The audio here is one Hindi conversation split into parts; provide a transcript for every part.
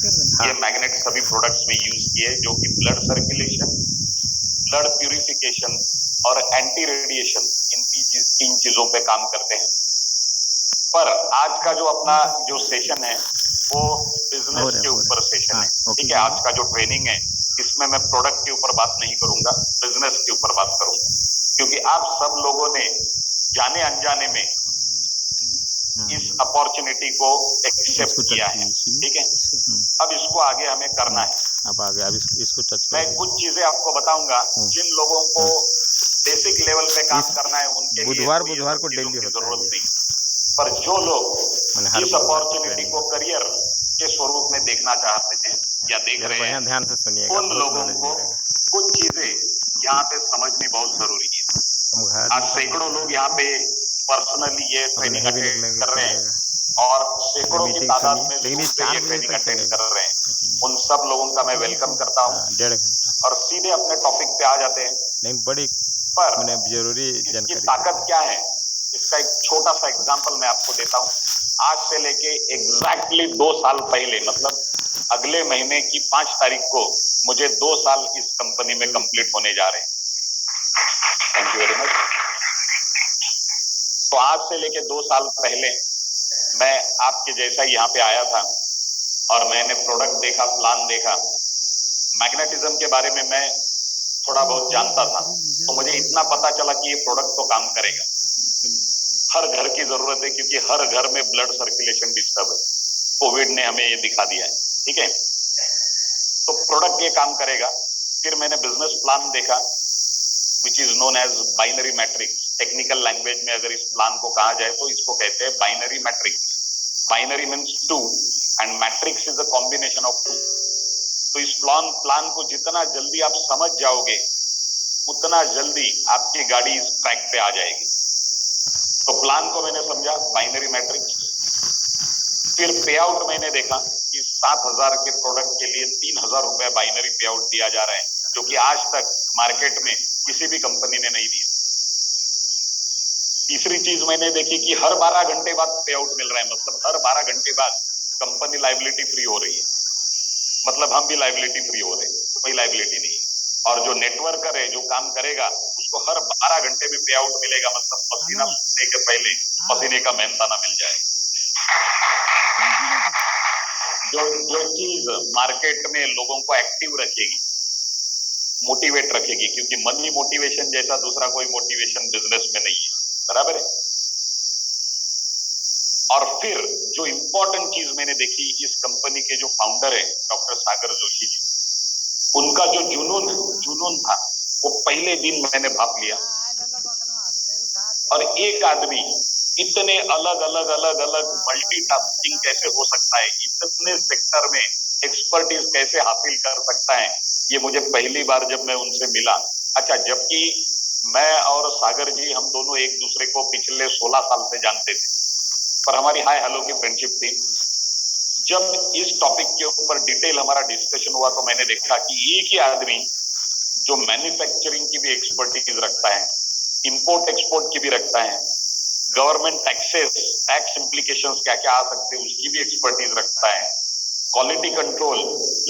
ये मैग्नेट सभी प्रोडक्ट्स में यूज किए जो कि ब्लड सर्कुलेशन, ब्लड प्यूरिफिकेशन और एंटी रेडिएशन इन तीन चीजों पे काम करते हैं। पर आज का जो अपना जो सेशन है वो बिजनेस के ऊपर सेशन है। ठीक है, आज का जो ट्रेनिंग है इसमें मैं प्रोडक्ट के ऊपर बात नहीं करूंगा, बिजनेस के ऊपर बात करूंगा, क्योंकि आप सब लोगों ने जाने अनजाने में इस अपॉर्चुनिटी को एक्सेप्ट किया है। ठीक है, अब इसको आगे हमें करना है। अब आगे अब इसको टच मैं कुछ चीजें आपको बताऊंगा जिन लोगों को बेसिक लेवल पे काम करना है उनके बुधवार लिए को डेली की होता जरूरत है। नहीं, पर जो लोग इस अपॉर्चुनिटी को करियर के स्वरूप में देखना चाहते हैं या देख रहे हैं, ध्यान से सुनिएगा, उन लोगों को कुछ चीजें यहाँ पे समझनी बहुत जरूरी है। आज सैकड़ों लोग यहाँ पे पर्सनली ये ट्रेनिंग अटेंड कर रहे हैं और सैकड़ों की तादाद में ये ट्रेनिंग अटेंड कर रहे हैं। उन सब लोगों का मैं वेलकम करता हूँ। 1.5 घंटा और सीधे अपने टॉपिक पे आ जाते हैं। नहीं, बड़ी पर जरूरी इसकी ताकत क्या है, इसका एक छोटा सा एग्जांपल मैं आपको देता हूँ। आज से लेके एग्जैक्टली 2 साल पहले, मतलब अगले महीने की 5 तारीख को मुझे 2 साल इस कंपनी में कंप्लीट होने जा रहे हैं। Thank you very much. तो आज से लेके 2 साल पहले मैं आपके जैसा ही यहाँ पे आया था और मैंने प्रोडक्ट देखा, प्लान देखा, मैग्नेटिज्म के बारे में मैं थोड़ा बहुत जानता था। तो मुझे इतना पता चला कि ये प्रोडक्ट तो काम करेगा। हर घर की जरूरत है क्योंकि हर घर में ब्लड सर्कुलेशन डिस्टर्ब है। कोविड ने हमें ये दिखा दिया है। ठीक है, तो प्रोडक्ट ये काम करेगा। फिर मैंने बिजनेस प्लान देखा which is known as binary matrix. Technical language में अगर इस प्लान को कहा जाए तो इसको कहते हैं binary matrix. Binary means 2 and matrix is a combination of 2। तो इस प्लान को जितना जल्दी आप समझ जाओगे उतना जल्दी आपकी गाड़ी इस ट्रैक पे आ जाएगी। तो प्लान को मैंने समझा, बाइनरी मैट्रिक्स। फिर पे आउट मैंने देखा कि 7,000 के प्रोडक्ट के लिए 3,000 रुपए बाइनरी पे आउट दिया जा रहा है, जो कि आज तक मार्केट में किसी भी कंपनी ने नहीं दिया। तीसरी चीज मैंने देखी कि हर 12 घंटे बाद पे आउट मिल रहा है, मतलब हर 12 घंटे बाद कंपनी लायबिलिटी फ्री हो रही है, मतलब हम भी लायबिलिटी फ्री हो रहे हैं, कोई लायबिलिटी नहीं। और जो नेटवर्कर है, जो काम करेगा, उसको हर 12 घंटे में पे आउट मिलेगा, मतलब पसीना सूखने के पहले पसीने का मेहनताना मिल जाएगा। जो चीज मार्केट में लोगों को एक्टिव रखेगी, मोटिवेट रखेगी, क्योंकि मनी मोटिवेशन जैसा दूसरा कोई मोटिवेशन बिजनेस में नहीं है, बराबर है। और फिर जो इंपॉर्टेंट चीज मैंने देखी, इस कंपनी के जो फाउंडर है डॉक्टर सागर जोशी जी, उनका जो जुनून था वो पहले दिन मैंने भाप लिया। और एक आदमी इतने अलग अलग मल्टीटास्किंग कैसे हो सकता है, इतने सेक्टर में एक्सपर्टीज कैसे हासिल कर सकता है, ये मुझे पहली बार जब मैं उनसे मिला। अच्छा, जबकि मैं और सागर जी हम दोनों एक दूसरे को पिछले 16 साल से जानते थे, पर हमारी हाय हेलो की फ्रेंडशिप थी। जब इस टॉपिक के ऊपर डिटेल हमारा डिस्कशन हुआ तो मैंने देखा कि एक ही आदमी जो मैन्युफैक्चरिंग की भी एक्सपर्टीज रखता है, इंपोर्ट एक्सपोर्ट की भी रखता है, गवर्नमेंट टैक्स इम्प्लीकेशंस क्या क्या आ सकते हैं उसकी भी एक्सपर्टीज रखता है, क्वालिटी कंट्रोल,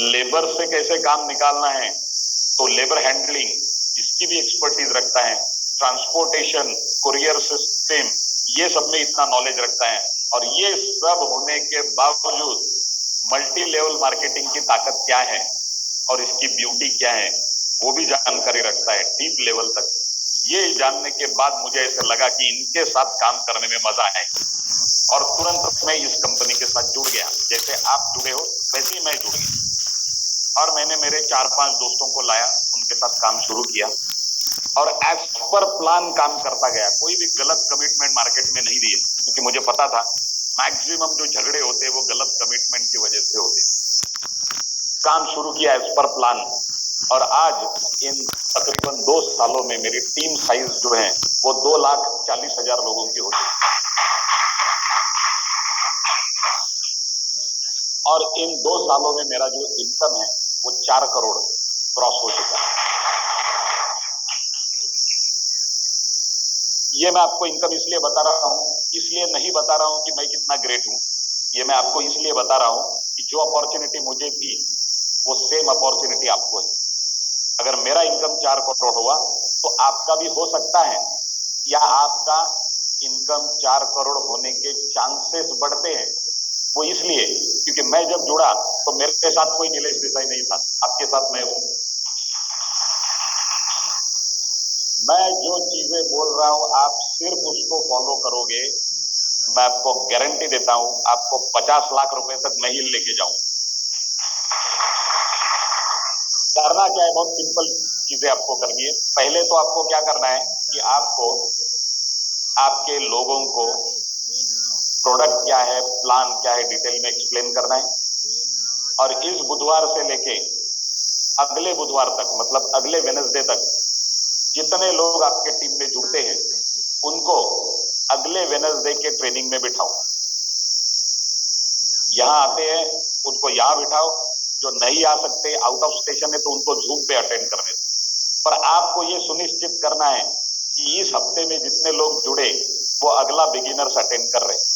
लेबर से कैसे काम निकालना है तो लेबर हैंडलिंग इसकी भी एक्सपर्टीज रखता है, ट्रांसपोर्टेशन, कुरियर सिस्टम, ये सब में इतना नॉलेज रखता है। और ये सब होने के बावजूद मल्टी लेवल मार्केटिंग की ताकत क्या है और इसकी ब्यूटी क्या है वो भी जानकारी रखता है डीप लेवल तक। ये जानने के बाद मुझे ऐसा लगा कि इनके साथ काम करने में मजा है और तुरंत मैं इस कंपनी के साथ जुड़ गया। जैसे आप जुड़े हो वैसे ही मैं जुड़ गया और मैंने मेरे 4-5 दोस्तों को लाया, उनके साथ काम शुरू किया और एज पर प्लान काम करता गया। कोई भी गलत कमिटमेंट मार्केट में नहीं दिए, क्योंकि मुझे पता था मैक्सिमम जो झगड़े होते हैं वो गलत कमिटमेंट की वजह से होते। काम शुरू किया एज पर प्लान और आज इन तकरीबन 2 सालों में मेरी टीम साइज जो है वो 2,40,000 लोगों की होती है और इन 2 सालों में मेरा जो इनकम है वो 4 करोड़ क्रॉस हो चुका है। ये मैं आपको इनकम इसलिए बता रहा हूं, इसलिए नहीं बता रहा हूं कि मैं कितना ग्रेट हूं, ये मैं आपको इसलिए बता रहा हूं कि जो अपॉर्चुनिटी मुझे थी वो सेम अपॉर्चुनिटी आपको है। अगर मेरा इनकम 4 करोड़ हुआ तो आपका भी हो सकता है, या आपका इनकम 4 करोड़ होने के चांसेस बढ़ते हैं। वो इसलिए क्योंकि मैं जब जुड़ा तो मेरे साथ कोई नीलेश देसाई नहीं था, आपके साथ मैं हूं। मैं जो चीजें बोल रहा हूं आप सिर्फ उसको फॉलो करोगे, मैं आपको गारंटी देता हूं आपको 50 लाख रुपए तक मैं ही लेके जाऊं। करना क्या है, बहुत सिंपल चीजें आपको करनी है। पहले तो आपको क्या करना है कि आपको आपके लोगों को प्रोडक्ट क्या है, प्लान क्या है, डिटेल में एक्सप्लेन करना है। और इस बुधवार से लेके अगले बुधवार तक, मतलब अगले वेडनेसडे तक, जितने लोग आपके टीम में जुड़ते हैं उनको अगले वेडनेसडे के ट्रेनिंग में बिठाओ। यहां आते हैं उनको यहां बिठाओ, जो नहीं आ सकते आउट ऑफ स्टेशन है तो उनको जूम पे अटेंड करने दो। पर आपको ये सुनिश्चित करना है कि इस हफ्ते में जितने लोग जुड़े वो अगला बिगिनर्स अटेंड कर रहे हैं,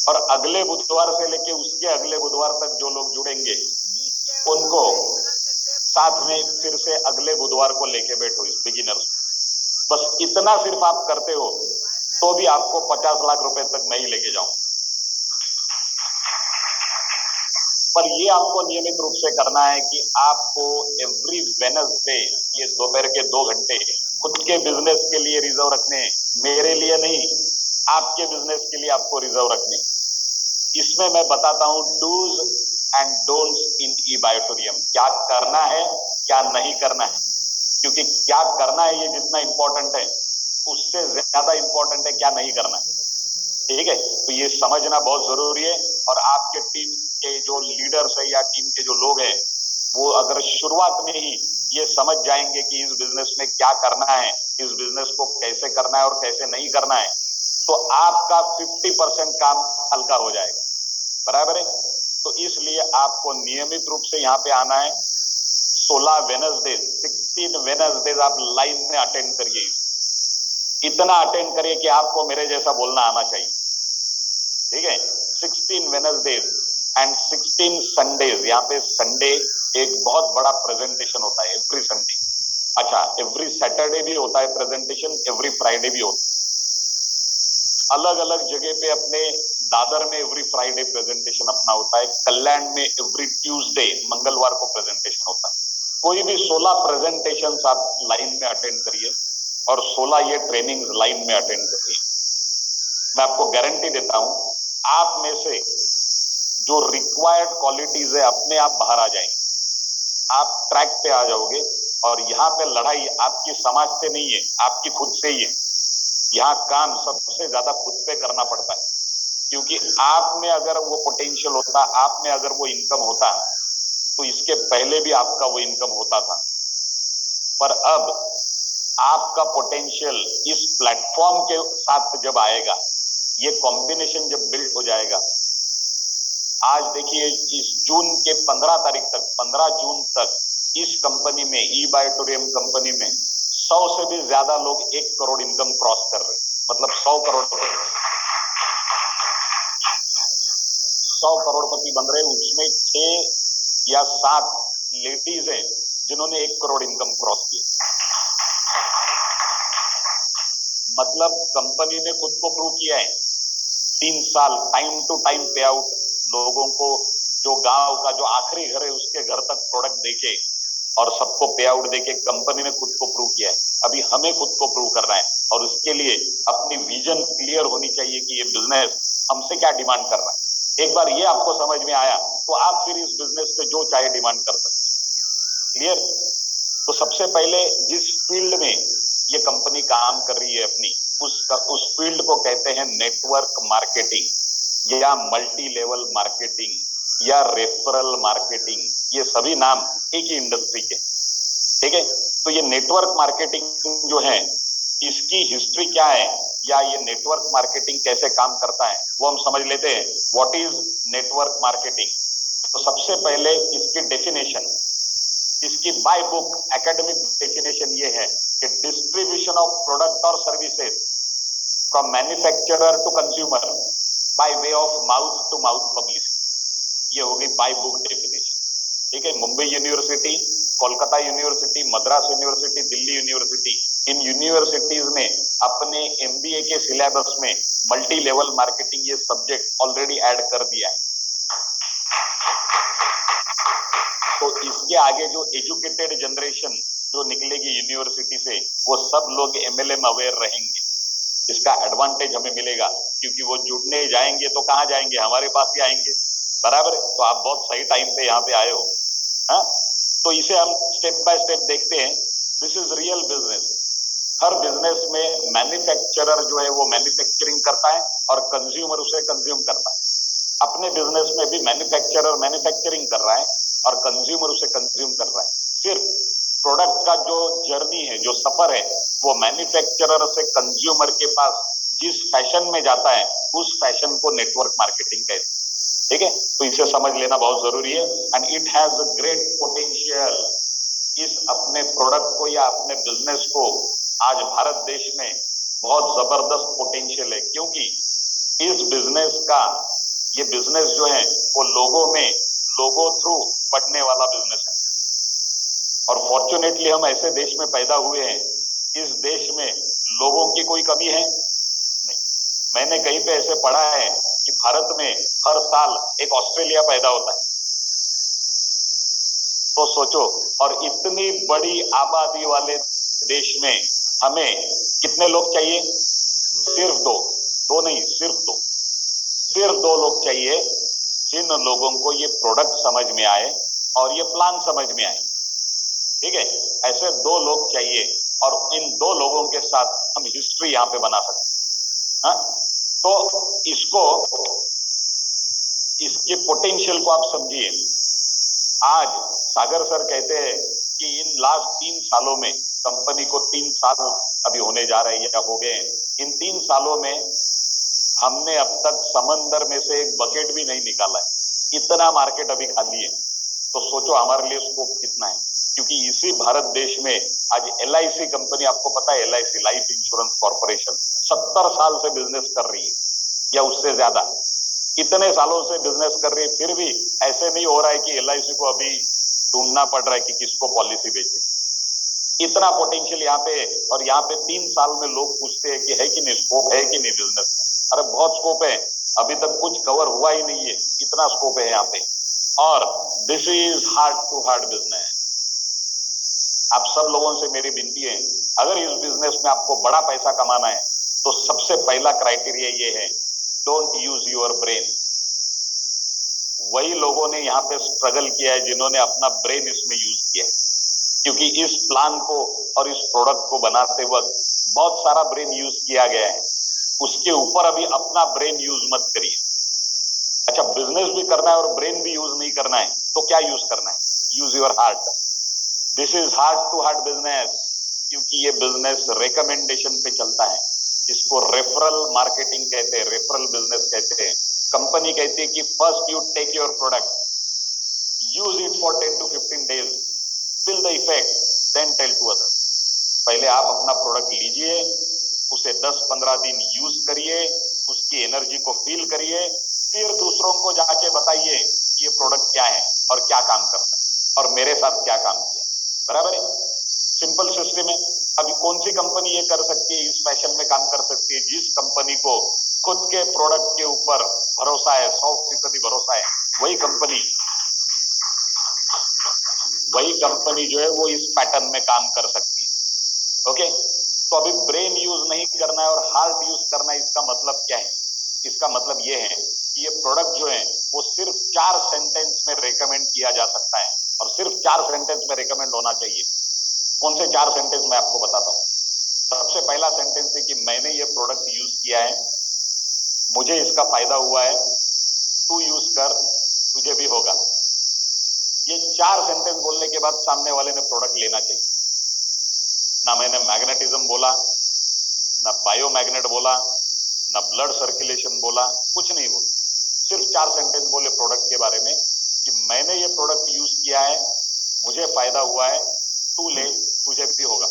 और अगले बुधवार से लेके उसके अगले बुधवार तक जो लोग जुड़ेंगे उनको साथ में फिर से अगले बुधवार को लेके बैठो इस बिगिनर्स। बस इतना सिर्फ आप करते हो तो भी आपको 50 लाख रुपए तक मैं ही लेके जाऊं। पर ये आपको नियमित रूप से करना है कि आपको एवरी वेडनेसडे ये दोपहर के 2 घंटे खुद के बिजनेस के लिए रिजर्व रखने, मेरे लिए नहीं, आपके बिजनेस के लिए आपको रिजर्व रखने। इसमें मैं बताता हूं डूज एंड डोंट्स इन ई बायोटोरियम, क्या करना है क्या नहीं करना है। क्योंकि क्या करना है ये जितना इंपॉर्टेंट है उससे ज्यादा इंपॉर्टेंट है क्या नहीं करना है। ठीक है, तो ये समझना बहुत जरूरी है। और आपके टीम के जो लीडर्स है या टीम के जो लोग हैं वो अगर शुरुआत में ही ये समझ जाएंगे कि इस बिजनेस में क्या करना है, इस बिजनेस को कैसे करना है और कैसे नहीं करना है, तो आपका 50% काम हल्का हो जाएगा। बराबर है। तो इसलिए आपको नियमित रूप से यहाँ पे आना है। 16 वेडनेसडे, 16 वेडनेसडे आप लाइव में अटेंड करिए। इतना अटेंड करिए कि आपको मेरे जैसा बोलना आना चाहिए। ठीक है, 16 वेडनेसडेज एंड 16 संडेज। यहाँ पे संडे एक बहुत बड़ा प्रेजेंटेशन होता है एवरी संडे। अच्छा, एवरी सैटरडे भी होता है प्रेजेंटेशन, एवरी फ्राइडे भी होता है। अलग अलग जगह पे अपने दादर में एवरी फ्राइडे प्रेजेंटेशन अपना होता है, कल्याण में एवरी ट्यूसडे मंगलवार को प्रेजेंटेशन होता है। कोई भी 16 प्रेजेंटेशन आप लाइन में अटेंड करिए और 16 ये ट्रेनिंग लाइन में अटेंड करिए। मैं आपको गारंटी देता हूं आप में से जो रिक्वायर्ड क्वालिटीज है अपने आप बाहर आ जाएंगे, आप ट्रैक पे आ जाओगे। और यहाँ पे लड़ाई आपकी समाज से नहीं है, आपकी खुद से ही है। यहाँ काम सबसे ज्यादा खुद पे करना पड़ता है, क्योंकि आप में अगर वो पोटेंशियल होता, आप में अगर वो इनकम होता, तो इसके पहले भी आपका वो इनकम होता था। पर अब आपका पोटेंशियल इस प्लेटफॉर्म के साथ जब आएगा, ये कॉम्बिनेशन जब बिल्ड हो जाएगा। आज देखिए इस जून के 15 तारीख तक, 15 जून तक इस कंपनी में, ई बायोटोरियम कंपनी में 100 से भी ज्यादा लोग 1 करोड़ इनकम क्रॉस कर रहे हैं। मतलब 100 करोड़पति बन रहे हैं। उसमें 6 या 7 लेडीज हैं जिन्होंने 1 करोड़ इनकम क्रॉस किया। मतलब कंपनी ने खुद को प्रूव किया है। 3 साल टाइम टू टाइम पे आउट, लोगों को जो गांव का जो आखिरी घर है उसके घर तक प्रोडक्ट देके और सबको पे आउट देके कंपनी ने खुद को प्रूव किया है। अभी हमें खुद को प्रूव करना है, और उसके लिए अपनी विजन क्लियर होनी चाहिए कि ये बिजनेस हमसे क्या डिमांड कर रहा है। एक बार ये आपको समझ में आया तो आप फिर इस बिजनेस पे जो चाहे डिमांड कर सकते। क्लियर। तो सबसे पहले जिस फील्ड में ये कंपनी काम कर रही है अपनी, उस फील्ड को कहते हैं नेटवर्क मार्केटिंग या मल्टी लेवल मार्केटिंग या रेफरल मार्केटिंग। ये सभी नाम एक ही इंडस्ट्री के। ठीक है, तो ये नेटवर्क मार्केटिंग जो है इसकी हिस्ट्री क्या है, या ये नेटवर्क मार्केटिंग कैसे काम करता है, वो हम समझ लेते हैं। What is network marketing? तो सबसे पहले इसकी डेफिनेशन, इसकी बाय बुक एकेडमिक डेफिनेशन ये है कि डिस्ट्रीब्यूशन ऑफ प्रोडक्ट और services from manufacturer to consumer by way of mouth to mouth publicity. ये हो गई बाय बुक डेफिनेशन। ठीक है, Mumbai university, Kolkata university, Madras university, Delhi university, इन यूनिवर्सिटीज ने अपने एमबीए के सिलेबस में मल्टी लेवल मार्केटिंग ये सब्जेक्ट ऑलरेडी ऐड कर दिया है। तो इसके आगे जो एजुकेटेड जनरेशन जो निकलेगी यूनिवर्सिटी से, वो सब लोग एमएलएम अवेयर रहेंगे। इसका एडवांटेज हमें मिलेगा, क्योंकि वो जुड़ने जाएंगे तो कहाँ जाएंगे, हमारे पास ही आएंगे। बराबर है? तो आप बहुत सही टाइम पे यहाँ पे आए हो। हाँ, तो इसे हम स्टेप बाय स्टेप देखते हैं। This is real business. Her business में मैन्युफैक्चरर जो है वो मैन्युफैक्चरिंग करता है और कंज्यूमर उसे कंज्यूम करता है। अपने बिजनेस में भी मैन्युफैक्चरर मैन्युफैक्चरिंग कर रहा है और कंज्यूमर उसे कंज्यूम कर रहा है। सिर्फ प्रोडक्ट का जो जर्नी है, जो सफर है, वो मैन्युफैक्चरर से कंज्यूमर के पास जिस फैशन में जाता है, उस फैशन को नेटवर्क मार्केटिंग कहते हैं। ठीक है, तो इसे समझ लेना बहुत जरूरी है। And it has a great potential. इस अपने प्रोडक्ट को या अपने बिजनेस को आज भारत देश में बहुत जबरदस्त पोटेंशियल है, क्योंकि इस बिजनेस का, ये बिजनेस जो है वो लोगों थ्रू बढ़ने वाला बिजनेस है। और फॉर्चुनेटली हम ऐसे देश में पैदा हुए हैं, इस देश में लोगों की कोई कमी है नहीं। मैंने कहीं पे ऐसे पढ़ा है कि भारत में हर साल एक ऑस्ट्रेलिया पैदा होता है। तो सोचो, और इतनी बड़ी आबादी वाले देश में हमें कितने लोग चाहिए? सिर्फ दो नहीं, सिर्फ दो लोग चाहिए, जिन लोगों को ये प्रोडक्ट समझ में आए और ये प्लान समझ में आए। ठीक है, ऐसे दो लोग चाहिए, और इन दो लोगों के साथ हम हिस्ट्री यहाँ पे बना सकते हैं। तो इसके पोटेंशियल को आप समझिए। आज सागर सर कहते हैं कि इन लास्ट 3 सालों में, कंपनी को 3 साल अभी होने जा रहे हैं या हो गए, इन 3 सालों में हमने अब तक समंदर में से एक बकेट भी नहीं निकाला है। इतना मार्केट अभी खाली है। तो सोचो हमारे लिए स्कोप कितना है, क्योंकि इसी भारत देश में आज LIC कंपनी, आपको पता है LIC, लाइफ इंश्योरेंस कॉर्पोरेशन, 70 साल से बिजनेस कर रही है या उससे ज्यादा। इतने सालों से बिजनेस कर रही है, फिर भी ऐसे नहीं हो रहा है कि LIC को अभी ढूंढना पड़ रहा है कि किसको पॉलिसी बेचे। इतना पोटेंशियल यहाँ पे, और यहाँ पे 3 साल में लोग पूछते हैं कि है कि नहीं स्कोप, है कि नहीं बिजनेस में। अरे बहुत स्कोप है, अभी तक कुछ कवर हुआ ही नहीं है, इतना स्कोप है यहाँ पे। और this is hard to hard business. आप सब लोगों से मेरी विनती है, अगर इस बिजनेस में आपको बड़ा पैसा कमाना है तो सबसे पहला क्राइटेरिया ये है, डोंट यूज योर ब्रेन। वही लोगों ने यहाँ पे स्ट्रगल किया है जिन्होंने अपना ब्रेन इसमें यूज किया है, क्योंकि इस प्लान को और इस प्रोडक्ट को बनाते वक्त बहुत सारा ब्रेन यूज किया गया है। उसके ऊपर अभी अपना ब्रेन यूज मत करिए। अच्छा, बिजनेस भी करना है और ब्रेन भी यूज नहीं करना है, तो क्या यूज करना है? Use your heart. This is heart to heart business, क्योंकि ये बिजनेस रिकमेंडेशन पे चलता है। इसको रेफरल मार्केटिंग कहते हैं, रेफरल बिजनेस कहते हैं। कंपनी कहती है कि first you take your product, use it for 10 to 15 days, feel the effect, then tell to others. पहले आप अपना प्रोडक्ट लीजिए, उसे 10-15 दिन यूज करिए, उसकी एनर्जी को फील करिए, फिर दूसरों को जाके बताइए कि ये प्रोडक्ट क्या है और क्या काम करता है और मेरे साथ क्या काम किया। बराबर है? सिंपल सिस्टम है। अभी कौन सी कंपनी ये कर सकती है, इस फैशन में काम कर सकती है? जिस कंपनी को खुद के प्रोडक्ट के ऊपर भरोसा है, 100% भरोसा है, वही कंपनी जो है वो इस पैटर्न में काम कर सकती है। ओके, तो अभी ब्रेन यूज नहीं करना है और हार्ट यूज करना है। इसका मतलब क्या है? इसका मतलब ये है कि ये प्रोडक्ट जो है वो सिर्फ 4 सेंटेंस में रेकमेंड किया जा सकता है, और सिर्फ 4 सेंटेंस में रेकमेंड होना चाहिए। कौन से 4 सेंटेंस मैं आपको बताता हूँ। सबसे पहला सेंटेंस है कि मैंने ये प्रोडक्ट यूज किया है, मुझे इसका फायदा हुआ है, तू यूज कर, तुझे भी होगा। ये 4 सेंटेंस बोलने के बाद सामने वाले ने प्रोडक्ट लेना चाहिए। ना मैंने मैग्नेटिज्म बोला, ना बायोमैग्नेट बोला, ना ब्लड सर्कुलेशन बोला, कुछ नहीं बोला। सिर्फ 4 सेंटेंस बोले प्रोडक्ट के बारे में कि मैंने ये प्रोडक्ट यूज किया है, मुझे फायदा हुआ है, तू ले, तुझे भी होगा।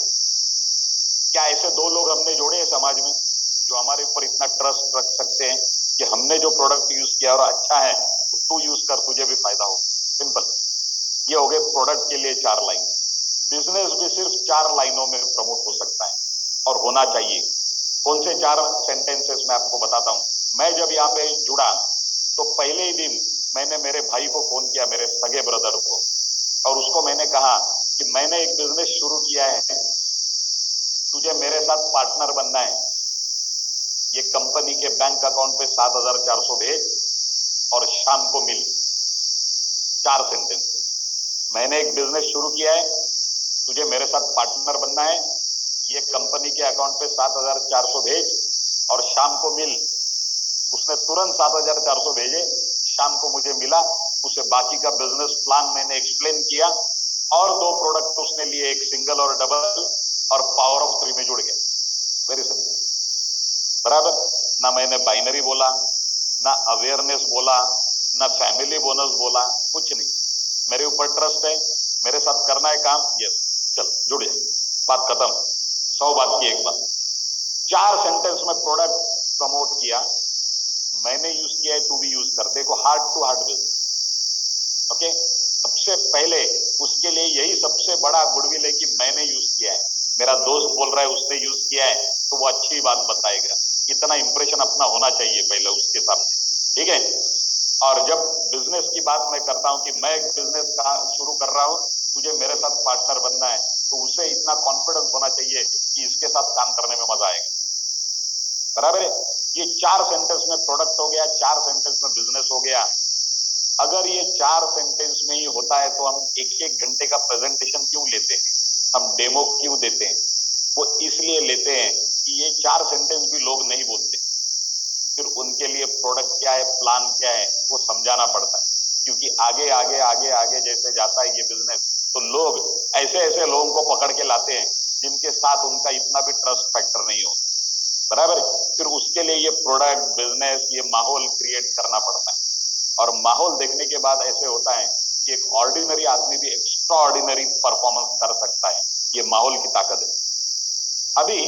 क्या ऐसे 2 लोग हमने जोड़े हैं समाज में जो हमारे ऊपर इतना ट्रस्ट रख सकते हैं कि हमने जो प्रोडक्ट यूज किया और अच्छा है तो तू यूज कर, तुझे भी फायदा हो। सिंपल। ये हो गए प्रोडक्ट के लिए 4 लाइन। बिजनेस भी सिर्फ 4 लाइनों में प्रमोट हो सकता है और होना चाहिए। कौन से 4 सेंटेंसेस मैं आपको बताता हूं। मैं जब यहाँ पे जुड़ा तो पहले ही दिन मैंने मेरे भाई को फोन किया, मेरे सगे ब्रदर को, और उसको मैंने कहा कि मैंने एक बिजनेस शुरू किया है, तुझे मेरे साथ पार्टनर बनना है। ये कंपनी के बैंक अकाउंट पे 7,400 भेज और शाम को मिल। 4 सेंटेंस। मैंने एक बिजनेस शुरू किया है, तुझे मेरे साथ पार्टनर बनना है, ये कंपनी के अकाउंट पे 7,400 भेज और शाम को मिल। उसने तुरंत 7,400 भेजे, शाम को मुझे मिला। उसे बाकी का बिजनेस प्लान मैंने एक्सप्लेन किया और 2 प्रोडक्ट उसने लिए, एक सिंगल और डबल, और पावर ऑफ 3 में जुड़ गए। Very simple. बराबर। ना मैंने बाइनरी बोला, ना अवेयरनेस बोला, ना फैमिली बोनस बोला, कुछ नहीं। मेरे ऊपर ट्रस्ट है, मेरे साथ करना है काम, यस चल जुड़ जाए, बात खत्म। 100 बात की एक बात। 4 सेंटेंस में प्रोडक्ट प्रमोट किया, मैंने यूज किया है, तू भी यूज कर। देखो, heart to heart business. Okay. सबसे पहले उसके लिए यही सबसे बड़ा गुडविल है कि मैंने यूज किया है, मेरा दोस्त बोल रहा है उसने यूज किया है, तो वो अच्छी बात बताएगा। इतना इंप्रेशन अपना होना चाहिए पहले उसके सामने, ठीक है। और जब बिजनेस की बात मैं करता हूं कि मैं एक बिजनेस शुरू कर रहा हूं, तुझे मेरे साथ पार्टनर बनना है, तो उसे इतना कॉन्फिडेंस होना चाहिए कि इसके साथ काम करने में मजा आएगा। बराबर है। ये 4 सेंटेंस में प्रोडक्ट हो गया, 4 सेंटेंस में बिजनेस हो गया। अगर ये 4 सेंटेंस में ही होता है तो हम 1-1 घंटे का प्रेजेंटेशन क्यों लेते हैं, हम डेमो क्यों देते हैं? वो इसलिए लेते हैं कि ये 4 सेंटेंस भी लोग नहीं बोलते। फिर उनके लिए प्रोडक्ट क्या है, प्लान क्या है, वो समझाना पड़ता है। क्योंकि आगे आगे आगे आगे जैसे जाता है ये बिजनेस, तो लोग ऐसे ऐसे लोगों को पकड़ के लाते हैं जिनके साथ उनका इतना भी ट्रस्ट फैक्टर नहीं होता। बराबर। फिर उसके लिए ये प्रोडक्ट, बिजनेस, ये माहौल क्रिएट करना पड़ता है। और माहौल देखने के बाद ऐसे होता है कि एक ऑर्डिनरी आदमी भी एक्स्ट्रा ऑर्डिनरी परफॉर्मेंस कर सकता है। ये माहौल की ताकत है। अभी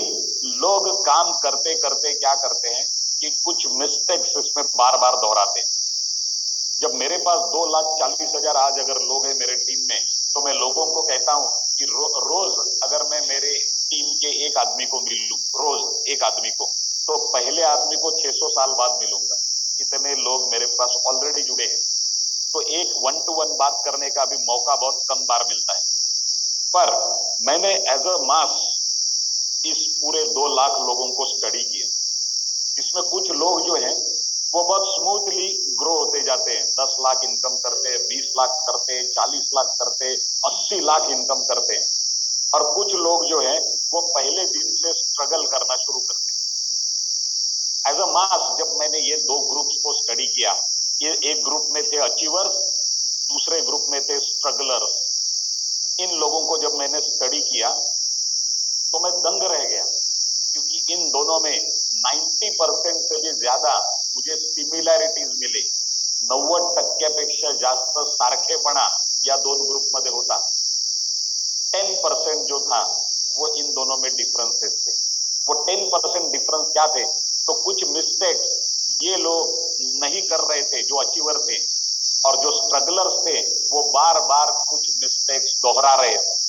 लोग काम करते करते क्या करते हैं कि कुछ मिस्टेक्स इसमें बार बार दोहराते हैं। जब मेरे पास 2,40,000 आज अगर लोग हैं मेरे टीम में, तो मैं लोगों को कहता हूं कि रोज अगर मैं मेरे टीम के एक आदमी को मिलूं, रोज एक आदमी को, तो पहले आदमी को 600 साल बाद मिलूंगा। इतने लोग मेरे पास ऑलरेडी जुड़े हैं। तो एक 1-to-1 बात करने का भी मौका बहुत कम बार मिलता है। पर मैंने एज अ मास इस पूरे 2 लाख लोगों को स्टडी किया। इसमें कुछ लोग जो हैं वो बहुत स्मूथली ग्रो होते जाते हैं। 10 लाख इनकम करते हैं, 20 लाख करते हैं, 40 लाख करते हैं, 80 लाख इनकम करते हैं। और कुछ लोग जो हैं वो पहले दिन से स्ट्रगल करना शुरू करते हैं। एज अ मास जब मैंने ये 2 ग्रुप्स को स्टडी किया, ये एक ग्रुप में थे अचीवर्स, दूसरे ग्रुप में थे स्ट्रगलर्स। इन लोगों को जब मैंने स्टडी किया तो मैं दंग रह गया, क्योंकि इन दोनों में 90% से भी ज्यादा मुझे सिमिलॅरिटीज मिले। 90% जास्त सारखेपणा या 2 ग्रुप मध्ये होता। 10% जो था वो इन दोनों में डिफरेंसेस थे। वो 10% डिफरेंस क्या थे? तो कुछ मिस्टेक्स ये लोग नहीं कर रहे थे जो अचीवर थे, और जो स्ट्रगलर्स थे वो बार बार कुछ मिस्टेक्स दोहरा रहे थे,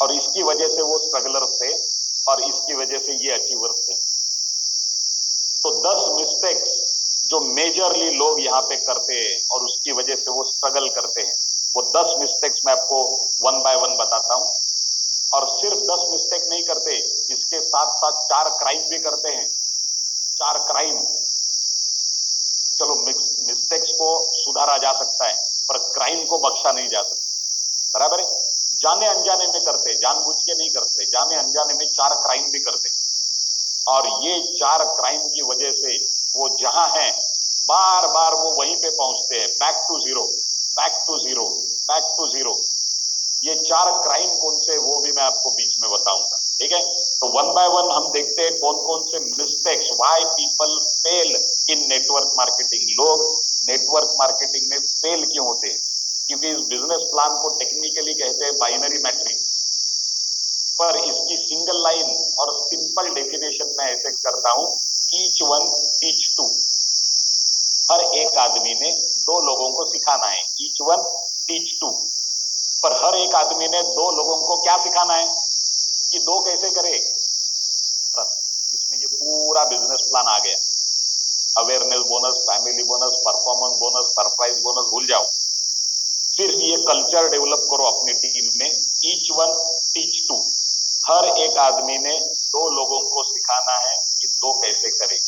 और इसकी वजह से वो स्ट्रगलर्स थे और इसकी वजह से ये अचीवर्स थे। तो 10 मिस्टेक्स जो मेजरली लोग यहाँ पे करते हैं और उसकी वजह से वो स्ट्रगल करते हैं, वो 10 मिस्टेक्स मैं आपको 1 बाय 1 बताता हूं। और सिर्फ 10 मिस्टेक नहीं करते, इसके साथ साथ 4 क्राइम भी करते हैं। 4 क्राइम। चलो, मिस्टेक्स को सुधारा जा सकता है पर क्राइम को बख्शा नहीं जा सकता। बराबर है। जाने अनजाने में करते, जानबूझ के नहीं करते, जाने अनजाने में 4 क्राइम भी करते। और ये 4 क्राइम की वजह से वो जहां हैं बार बार वो वहीं पे पहुंचते हैं। Back to zero, back to zero, back to zero. ये 4 क्राइम कौन से, वो भी मैं आपको बीच में बताऊंगा। ठीक है। तो 1 बाय 1 हम देखते हैं कौन कौन से mistakes, why people fail in network marketing. लोग नेटवर्क मार्केटिंग में फेल क्यों होते हैं? क्योंकि इस बिजनेस प्लान को टेक्निकली कहते हैं बाइनरी मैट्रिक्स, पर इसकी सिंगल लाइन और सिंपल डेफिनेशन में ऐसे करता हूं, ईच वन टीच टू। हर एक आदमी ने 2 लोगों को सिखाना है, ईच वन टीच टू। पर हर एक आदमी ने 2 लोगों को क्या सिखाना है कि 2 कैसे करे? इसमें ये पूरा बिजनेस प्लान आ गया। Awareness bonus, family bonus, performance bonus, surprise bonus भूल जाओ। फिर ये कल्चर डेवलप करो अपनी टीम में, ईच वन टीच टू। हर एक आदमी ने 2 लोगों को सिखाना है कि 2 कैसे करे।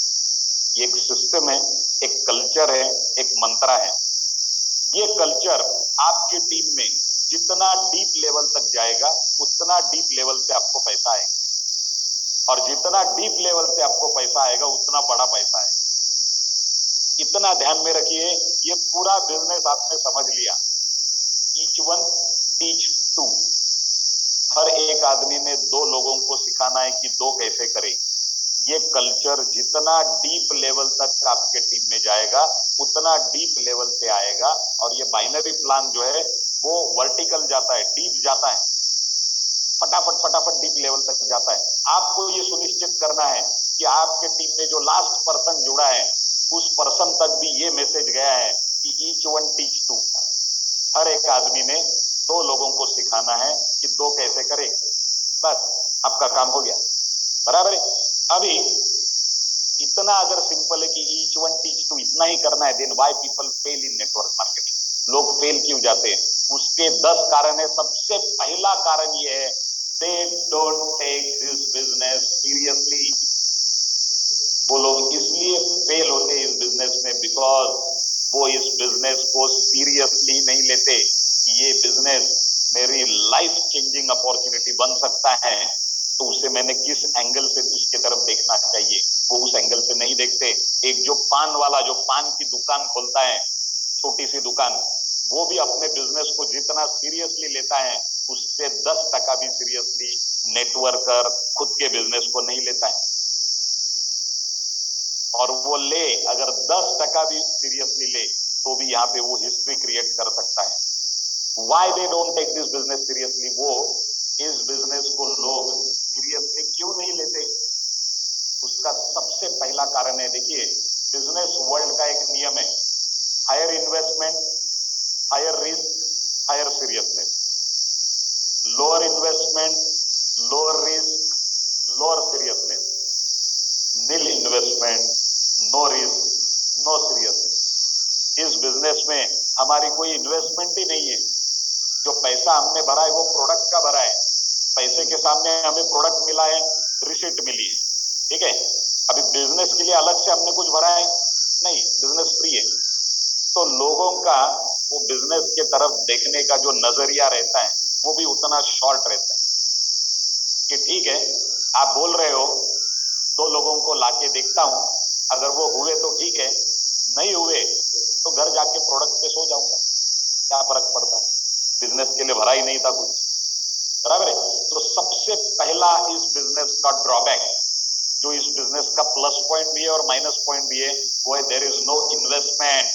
ये एक सिस्टम है, एक कल्चर है, एक मंत्रा है। ये कल्चर आपकी टीम में जितना डीप लेवल तक जाएगा उतना डीप लेवल से आपको पैसा आएगा, और जितना डीप लेवल से आपको पैसा आएगा उतना बड़ा पैसा आएगा। इतना ध्यान में रखिए, ये पूरा बिजनेस आपने समझ लिया। Each one teach two. हर एक आदमी ने 2 लोगों को सिखाना है कि 2 कैसे करे। ये कल्चर जितना डीप लेवल तक आपके टीम में जाएगा उतना डीप लेवल से आएगा, और ये बाइनरी प्लान जो है वो वर्टिकल जाता है, डीप जाता है, फटाफट फटाफट डीप लेवल तक जाता है। आपको ये सुनिश्चित करना है कि आपके टीम में जो लास्ट पर्सन जुड़ा है उस पर्सन तक भी ये मैसेज गया है कि ईच वन टीच टू। हर एक आदमी ने 2 लोगों को सिखाना है कि 2 कैसे करे। बस आपका काम हो गया, बराबर है। अभी इतना अगर सिंपल है कि ईच वन टीच टू इतना ही करना है, then why people fail in network marketing? लोग फेल क्यों जाते हैं? उसके 10 कारण है। सबसे पहला कारण ये है, they don't take this business seriously. वो लोग इसलिए फेल होते हैं इस बिजनेस में बिकॉज वो इस बिजनेस को सीरियसली नहीं लेते कि ये बिजनेस मेरी लाइफ चेंजिंग अपॉर्चुनिटी बन सकता है, तो उसे मैंने किस एंगल से उसके तरफ देखना चाहिए, वो उस एंगल से नहीं देखते। एक जो पान वाला जो पान की दुकान खोलता है, छोटी सी दुकान, वो भी अपने बिजनेस को जितना सीरियसली लेता है उससे 10% भी सीरियसली नेटवर्कर खुद के बिजनेस को नहीं लेता है। और वो ले अगर 10% भी सीरियसली ले तो भी यहाँ पे वो हिस्ट्री क्रिएट कर सकता है। Why they don't take this business seriously? वो इस बिजनेस को लोग सीरियसली क्यों नहीं लेते? उसका सबसे पहला कारण है, देखिए बिजनेस वर्ल्ड का एक नियम है, higher investment, higher risk, higher seriousness. Lower investment, lower risk, lower seriousness. Nil investment, no risk, no seriousness. इस बिजनेस में हमारी कोई इन्वेस्टमेंट ही नहीं है। जो पैसा हमने भरा है वो प्रोडक्ट का भरा है। पैसे के सामने हमें प्रोडक्ट मिला है, रिसीट मिली है, ठीक है। अभी बिजनेस के लिए अलग से हमने कुछ भरा है नहीं, बिजनेस फ्री है। तो लोगों का वो बिजनेस के तरफ देखने का जो नजरिया रहता है वो भी उतना शॉर्ट रहता है कि ठीक है आप बोल रहे हो 2 लोगों को लाके देखता हूं, अगर वो हुए तो ठीक है, नहीं हुए तो घर जाके प्रोडक्ट पे सो जाऊंगा, क्या फर्क पड़ता है, बिजनेस के लिए भरा ही नहीं था कुछ, बराबर है। तो सबसे पहला इस बिजनेस का ड्रॉबैक, जो इस बिजनेस का प्लस पॉइंट भी है और माइनस पॉइंट भी है, वो है देयर इज नो इन्वेस्टमेंट।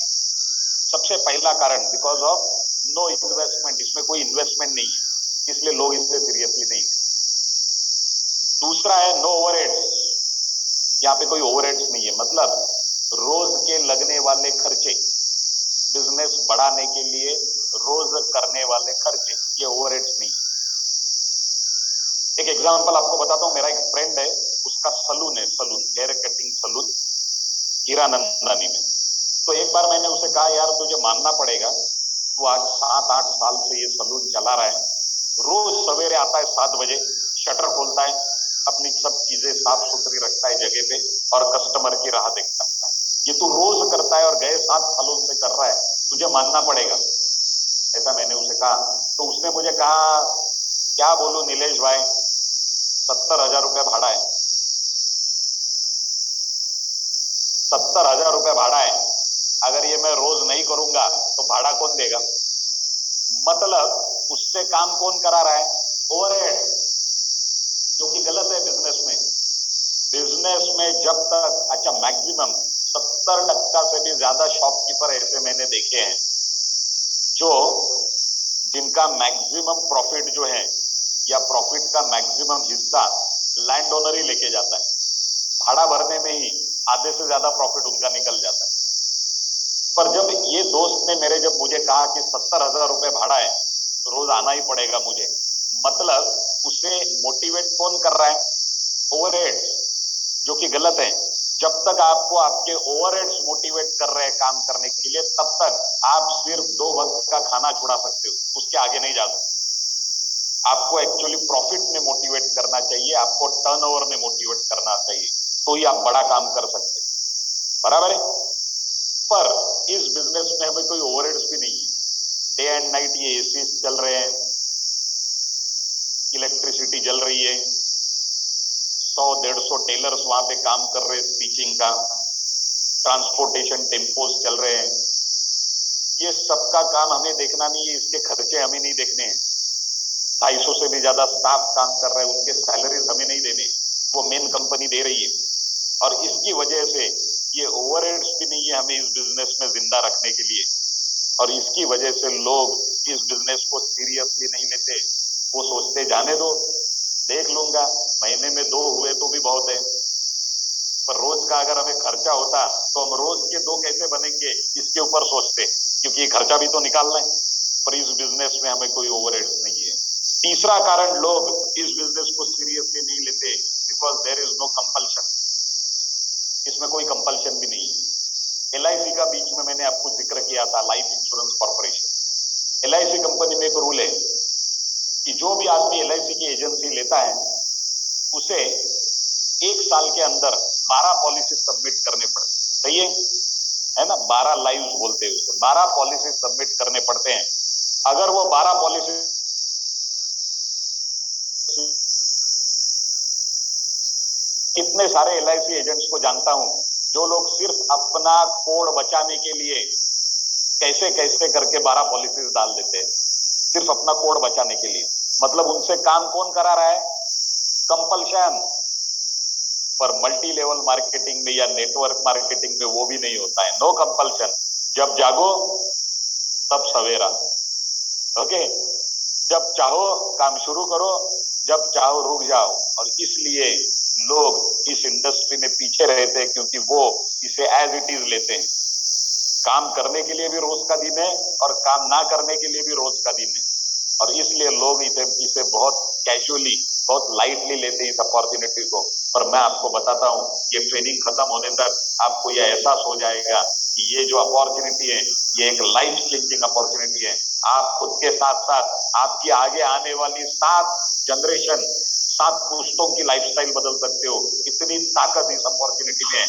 सबसे पहला कारण, बिकॉज ऑफ नो इन्वेस्टमेंट, इसमें कोई इन्वेस्टमेंट नहीं है, इसलिए लोग इससे सीरियसली नहीं है। दूसरा है नो ओवरहेड्स, यहाँ पे कोई ओवरहेड्स नहीं है, मतलब रोज के लगने वाले खर्चे, बिजनेस बढ़ाने के लिए रोज करने वाले खर्चे, ये ओवरहेड्स नहीं। एक एग्जांपल आपको बताता हूं, मेरा एक फ्रेंड है, उसका सलून है, salon, hair cutting salon Hiranandani में। तो एक बार मैंने उसे कहा यार तुझे मानना पड़ेगा, तू आज 7-8 साल से ये सलून चला रहा है, रोज सवेरे आता है 7 बजे, शटर खोलता है, अपनी सब चीजें साफ सुथरी रखता है जगह पे और कस्टमर की राह देखता है। ये तू रोज करता है और गए 7 सालों से कर रहा है, तुझे मानना पड़ेगा, ऐसा मैंने उसे कहा। तो उसने मुझे कहा क्या बोलूं नीलेश भाई, 70,000 रुपए भाड़ा है, 70,000 रुपए भाड़ा है, अगर ये मैं रोज नहीं करूंगा तो भाड़ा कौन देगा? मतलब उससे काम कौन करा रहा है? ओवरहेड, जो कि गलत है बिजनेस में। बिजनेस में जब तक, अच्छा मैक्सिमम 70% से भी ज्यादा शॉपकीपर ऐसे मैंने देखे हैं जो जिनका मैक्सिमम प्रॉफिट जो है या प्रॉफिट का मैक्सिमम हिस्सा लैंड ओनर ही लेके जाता है, भाड़ा भरने में ही आधे से ज्यादा प्रॉफिट उनका निकल जाता है। पर जब ये दोस्त ने मेरे जब मुझे कहा कि 70,000 रुपए भाड़ा है तो रोज आना ही पड़ेगा मुझे, मतलब उसे मोटिवेट कौन कर रहा है? ओवरहेड्स, जो कि गलत है। जब तक आपको आपके ओवरहेड्स मोटिवेट कर रहे हैं काम करने के लिए, तब तक आप सिर्फ 2 वक्त का खाना छुड़ा सकते हो, उसके आगे नहीं जा सकते। आपको एक्चुअली प्रॉफिट में मोटिवेट करना चाहिए, आपको टर्नओवर में मोटिवेट करना चाहिए, तो ही आप बड़ा काम कर सकते, बराबर है। पर इस बिजनेस में हमें कोई ओवरहेड्स भी नहीं है। डे एंड नाइट ये एसी चल रहे हैं, इलेक्ट्रिसिटी जल रही है, 100-150 टेलर्स वहां पे काम कर रहे हैं स्टिचिंग का, ट्रांसपोर्टेशन टेम्पोस चल रहे हैं। ये सबका काम हमें देखना नहीं है, इसके खर्चे हमें नहीं देखने हैं। 250 से भी ज्यादा स्टाफ काम कर रहे हैं, उनके सैलरीज हमें नहीं देने, वो मेन कंपनी दे रही है। और इसकी वजह से ये ओवरहेड्स भी नहीं है हमें इस बिजनेस में जिंदा रखने के लिए, और इसकी वजह से लोग इस बिजनेस को सीरियसली नहीं लेते। वो सोचते जाने दो, देख लूंगा, महीने में 2 हुए तो भी बहुत है। पर रोज का अगर हमें खर्चा होता तो हम रोज के 2 कैसे बनेंगे इसके ऊपर सोचते, क्योंकि खर्चा भी तो निकालना है। पर इस बिजनेस में हमें कोई ओवरहेड्स नहीं है। तीसरा कारण लोग इस बिजनेस को सीरियसली नहीं लेते, because there is no compulsion. इसमें कोई कंपल्शन भी नहीं है। LIC का बीच में मैंने आपको जिक्र किया था, life insurance corporation. LIC company में एक रूल है कि जो भी आदमी LIC की एजेंसी लेता है उसे 1 साल के अंदर 12 पॉलिसी सबमिट करने पड़ते, सही है ना? 12 लाइव्स बोलते हैं उसे, 12 पॉलिसी सबमिट करने पड़ते हैं। अगर वो 12 पॉलिसी, कितने सारे LIC एजेंट्स को जानता हूं जो लोग सिर्फ अपना कोड बचाने के लिए कैसे कैसे करके 12 पॉलिसीज डाल देते हैं, सिर्फ अपना कोड बचाने के लिए। मतलब उनसे काम कौन करा रहा है? कंपल्शन। पर मल्टी लेवल मार्केटिंग में या नेटवर्क मार्केटिंग में वो भी नहीं होता है, नो कंपल्शन। जब जागो तब सवेरा, ओके। जब चाहो काम शुरू करो, जब चाहो रुक जाओ। और इसलिए लोग इस इंडस्ट्री में पीछे रहते हैं, क्योंकि वो इसे एज इट इज लेते हैं। काम करने के लिए भी रोज का दिन है और काम ना करने के लिए भी रोज का दिन है, और इसलिए लोग इसे बहुत कैजुअली, बहुत लाइटली लेते हैं इस अपॉर्चुनिटी को। पर मैं आपको बताता हूं, ये ट्रेनिंग खत्म होने तक आपको यह एहसास हो जाएगा कि ये जो अपॉर्चुनिटी है ये एक लाइफ चेंजिंग अपॉर्चुनिटी है। आप खुद के साथ साथ आपकी आगे आने वाली 7 जनरेशन, 7 पुश्तों की लाइफस्टाइल बदल सकते हो। इतनी ताकत इस अपॉर्चुनिटी में है।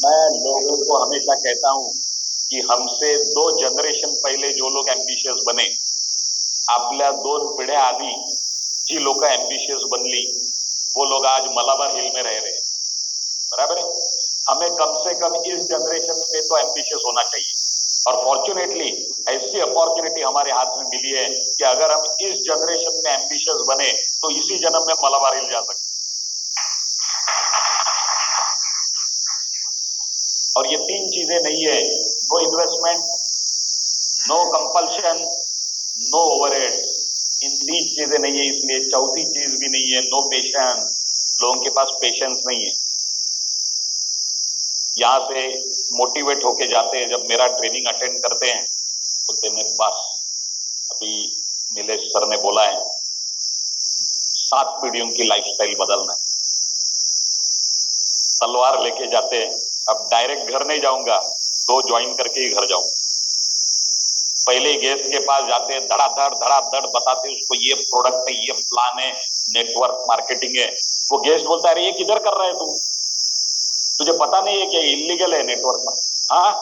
मैं लोगों को हमेशा कहता हूं की हमसे 2 जनरेशन पहिले जो लोग एम्बिशियस बने, आपल्या 2 पिढ्या आधी जी लोक एम्बिशियस बनली, वो लोग आज मलाबार हिल में रह रहे हैं, बराबर है। हमें कम से कम इस जनरेशन में तो एम्बिशियस होना चाहिए, और फॉर्चुनेटली ऐसी अपॉर्चुनिटी हमारे हाथ में मिली है कि अगर हम इस जनरेशन में एम्बिशियस बने तो इसी जन्म में मलाबार हिल जा सकते। और ये 3 चीजें नहीं है, no investment, no compulsion, no overhead. इन 3 चीजें नहीं है, इसलिए चौथी चीज भी नहीं है, नो पेशेंस। लोगों के पास पेशेंस नहीं है। यहां से मोटिवेट होके जाते हैं, जब मेरा ट्रेनिंग अटेंड करते हैं बोलते हैं बस अभी नीलेश सर ने बोला है 7 पीढ़ियों की लाइफस्टाइल बदलना है। तलवार लेके जाते हैं, अब डायरेक्ट घर नहीं जाऊंगा, 2 ज्वाइन करके ही घर जाऊं। पहले गेस्ट के पास जाते हैं, धड़ाधड़ बताते हैं उसको, ये प्रोडक्ट है, ये प्लान है, नेटवर्क मार्केटिंग है। वो गेस्ट बोलता है अरे ये किधर कर रहा है तू, तुझे पता नहीं है क्या इलीगल है नेटवर्क में? हाँ,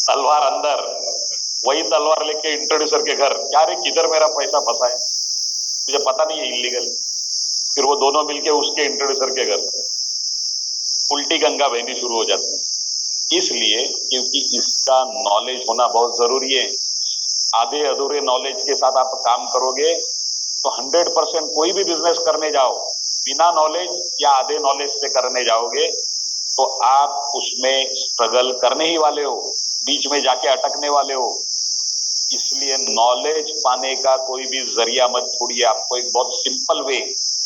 तलवार अंदर, वही तलवार लेके इंट्रोड्यूसर के घर, क्या रे किधर मेरा पैसा फंसा है, तुझे पता नहीं है इलीगल। फिर वो दोनों मिलके उसके इंट्रोड्यूसर के घर, उल्टी गंगा बहनी शुरू हो जाती है। इसलिए क्योंकि इसका नॉलेज होना बहुत जरूरी है। आधे अधूरे नॉलेज के साथ आप काम करोगे तो 100% कोई भी बिजनेस करने जाओ, बिना नॉलेज या आधे नॉलेज से करने जाओगे तो आप उसमें स्ट्रगल करने ही वाले हो, बीच में जाके अटकने वाले हो। इसलिए नॉलेज पाने का कोई भी जरिया मत छोड़िए। आपको एक बहुत सिंपल वे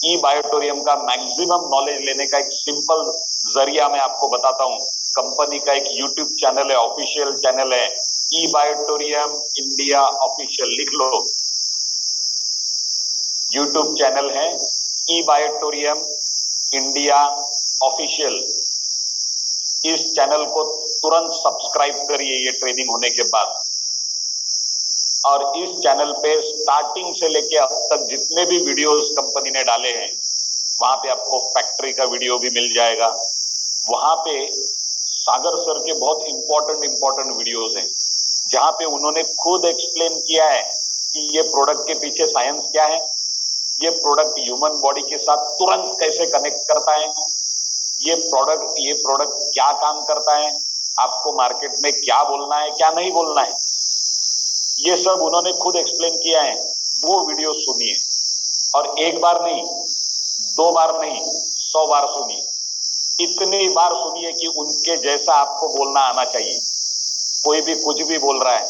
ई बायोटोरियम का मैक्सिमम नॉलेज लेने का एक सिंपल जरिया मैं आपको बताता हूं। कंपनी का एक यूट्यूब चैनल है, ऑफिशियल चैनल है, ई बायोटोरियम इंडिया ऑफिशियल, लिख लो। यूट्यूब चैनल है ई बायोटोरियम इंडिया ऑफिशियल। इस चैनल को तुरंत सब्सक्राइब करिए ये ट्रेनिंग होने के बाद। और इस चैनल पे स्टार्टिंग से लेके अब तक जितने भी वीडियोस कंपनी ने डाले हैं, वहां पे आपको फैक्ट्री का वीडियो भी मिल जाएगा। वहां पे सागर सर के बहुत इंपॉर्टेंट वीडियोस हैं, जहां पे उन्होंने खुद एक्सप्लेन किया है कि ये प्रोडक्ट के पीछे साइंस क्या है, ये प्रोडक्ट ह्यूमन बॉडी के साथ तुरंत कैसे कनेक्ट करता है, ये प्रोडक्ट क्या काम करता है, आपको मार्केट में क्या बोलना है क्या नहीं बोलना है, ये सब उन्होंने खुद एक्सप्लेन किया है। वो वीडियो सुनिए, और एक बार नहीं, 2 बार नहीं, 100 बार सुनिए। इतनी बार सुनिए कि उनके जैसा आपको बोलना आना चाहिए। कोई भी कुछ भी बोल रहा है,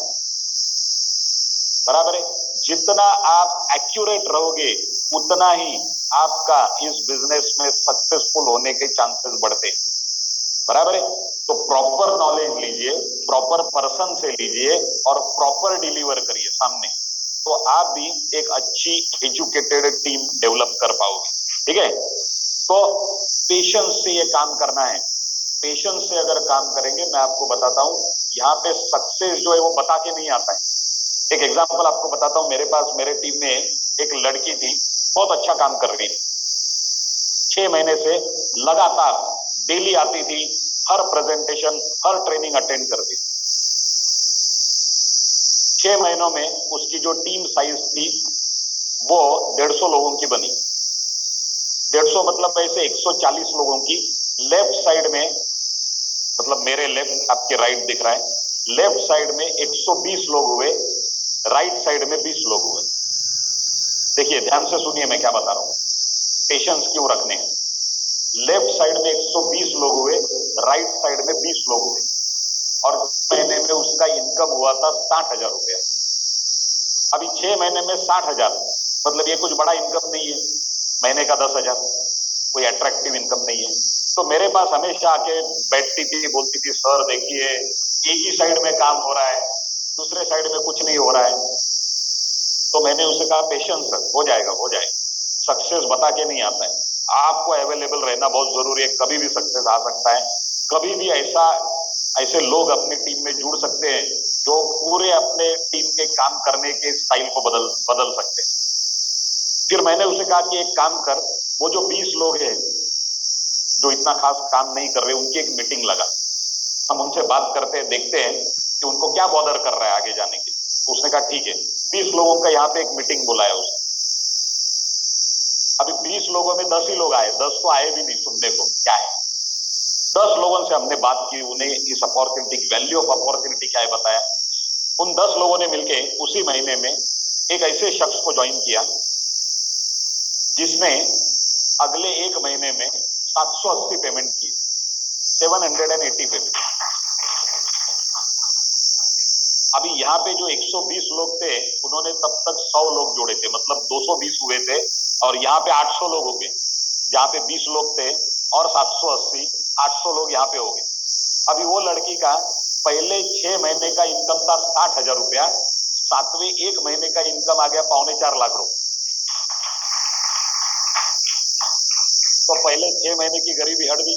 बराबर है। जितना आप एक्यूरेट रहोगे, उतना ही आपका इस बिजनेस में सक्सेसफुल होने के चांसेस बढ़ते हैं, बराबर है। तो प्रॉपर नॉलेज लीजिए, प्रॉपर पर्सन से लीजिए, और प्रॉपर डिलीवर करिए सामने, तो आप भी एक अच्छी एजुकेटेड टीम डेवलप कर पाओगे। ठीक है, तो पेशेंस से ये काम करना है। पेशेंस से अगर काम करेंगे, मैं आपको बताता हूं, यहाँ पे सक्सेस जो है वो बता के नहीं आता है। एक एग्जांपल आपको बताता हूं, मेरे पास मेरे टीम में एक लड़की थी, बहुत अच्छा काम कर रही थी, 6 महीने से लगातार डेली आती थी, हर प्रेजेंटेशन हर ट्रेनिंग अटेंड करती थी। 6 महीनों में उसकी जो टीम साइज थी वो 150 लोगों की बनी। 150 मतलब ऐसे 140 लोगों की। लेफ्ट साइड में, मतलब मेरे लेफ्ट, आपके राइट दिख रहा है, लेफ्ट साइड में 120 लोग हुए, राइट साइड में 20 लोग हुए। देखिए ध्यान से सुनिए मैं क्या बता रहा हूं, पेशेंस क्यों रखने हैं। लेफ्ट साइड में 120 लोग हुए, राइट साइड में 20 लोग हुए, और महीने में उसका इनकम हुआ था 60,000 रुपया। अभी 6 महीने में 60,000, मतलब ये कुछ बड़ा इनकम नहीं है। महीने का 10,000 कोई अट्रैक्टिव इनकम नहीं है। तो मेरे पास हमेशा आके बैठती थी, बोलती थी, सर देखिए एक ही साइड में काम हो रहा है, दूसरे साइड में कुछ नहीं हो रहा है। तो मैंने उसे कहा पेशेंस रख, हो जाएगा हो जाएगा। सक्सेस बता के नहीं आता है, आपको अवेलेबल रहना बहुत जरूरी है। कभी भी सक्सेस आ सकता है, कभी भी ऐसे लोग अपनी टीम में जुड़ सकते हैं जो पूरे अपने टीम के काम करने के स्टाइल को बदल सकते हैं। फिर मैंने उसे कहा कि एक काम कर, वो जो 20 लोग हैं जो इतना खास काम नहीं कर रहे, उनकी एक मीटिंग लगा, हम उनसे बात करते हैं, देखते हैं कि उनको क्या बॉदर कर रहा है आगे जाने के लिए। तो उसने कहा ठीक है, 20 लोगों का यहाँ पे एक मीटिंग बुलाया उसने। अभी 20 लोगों में 10 ही लोग आए, 10 तो आए भी नहीं सुनने को क्या है। 10 लोगों से हमने बात की, उन्हें इस अपॉर्चुनिटी, वैल्यू ऑफ अपॉर्चुनिटी क्या है बताया। उन 10 लोगों ने मिलके उसी महीने में एक ऐसे शख्स को ज्वाइन किया जिसने अगले एक महीने में 780 पेमेंट की, 780 पेमेंट। अभी यहाँ पे जो 120 लोग थे, उन्होंने तब तक 100 लोग जोड़े थे, मतलब 220 हुए थे, और यहाँ पे 800 लोग हो गए। जहाँ पे 20 लोग थे और 780, 800 लोग यहाँ पे हो गए। अभी वो लड़की का पहले 6 महीने का इनकम था 60,000 रुपया, 7वें एक महीने का इनकम आ गया 3.25 लाख रुपए। तो पहले 6 महीने की गरीबी हट गई,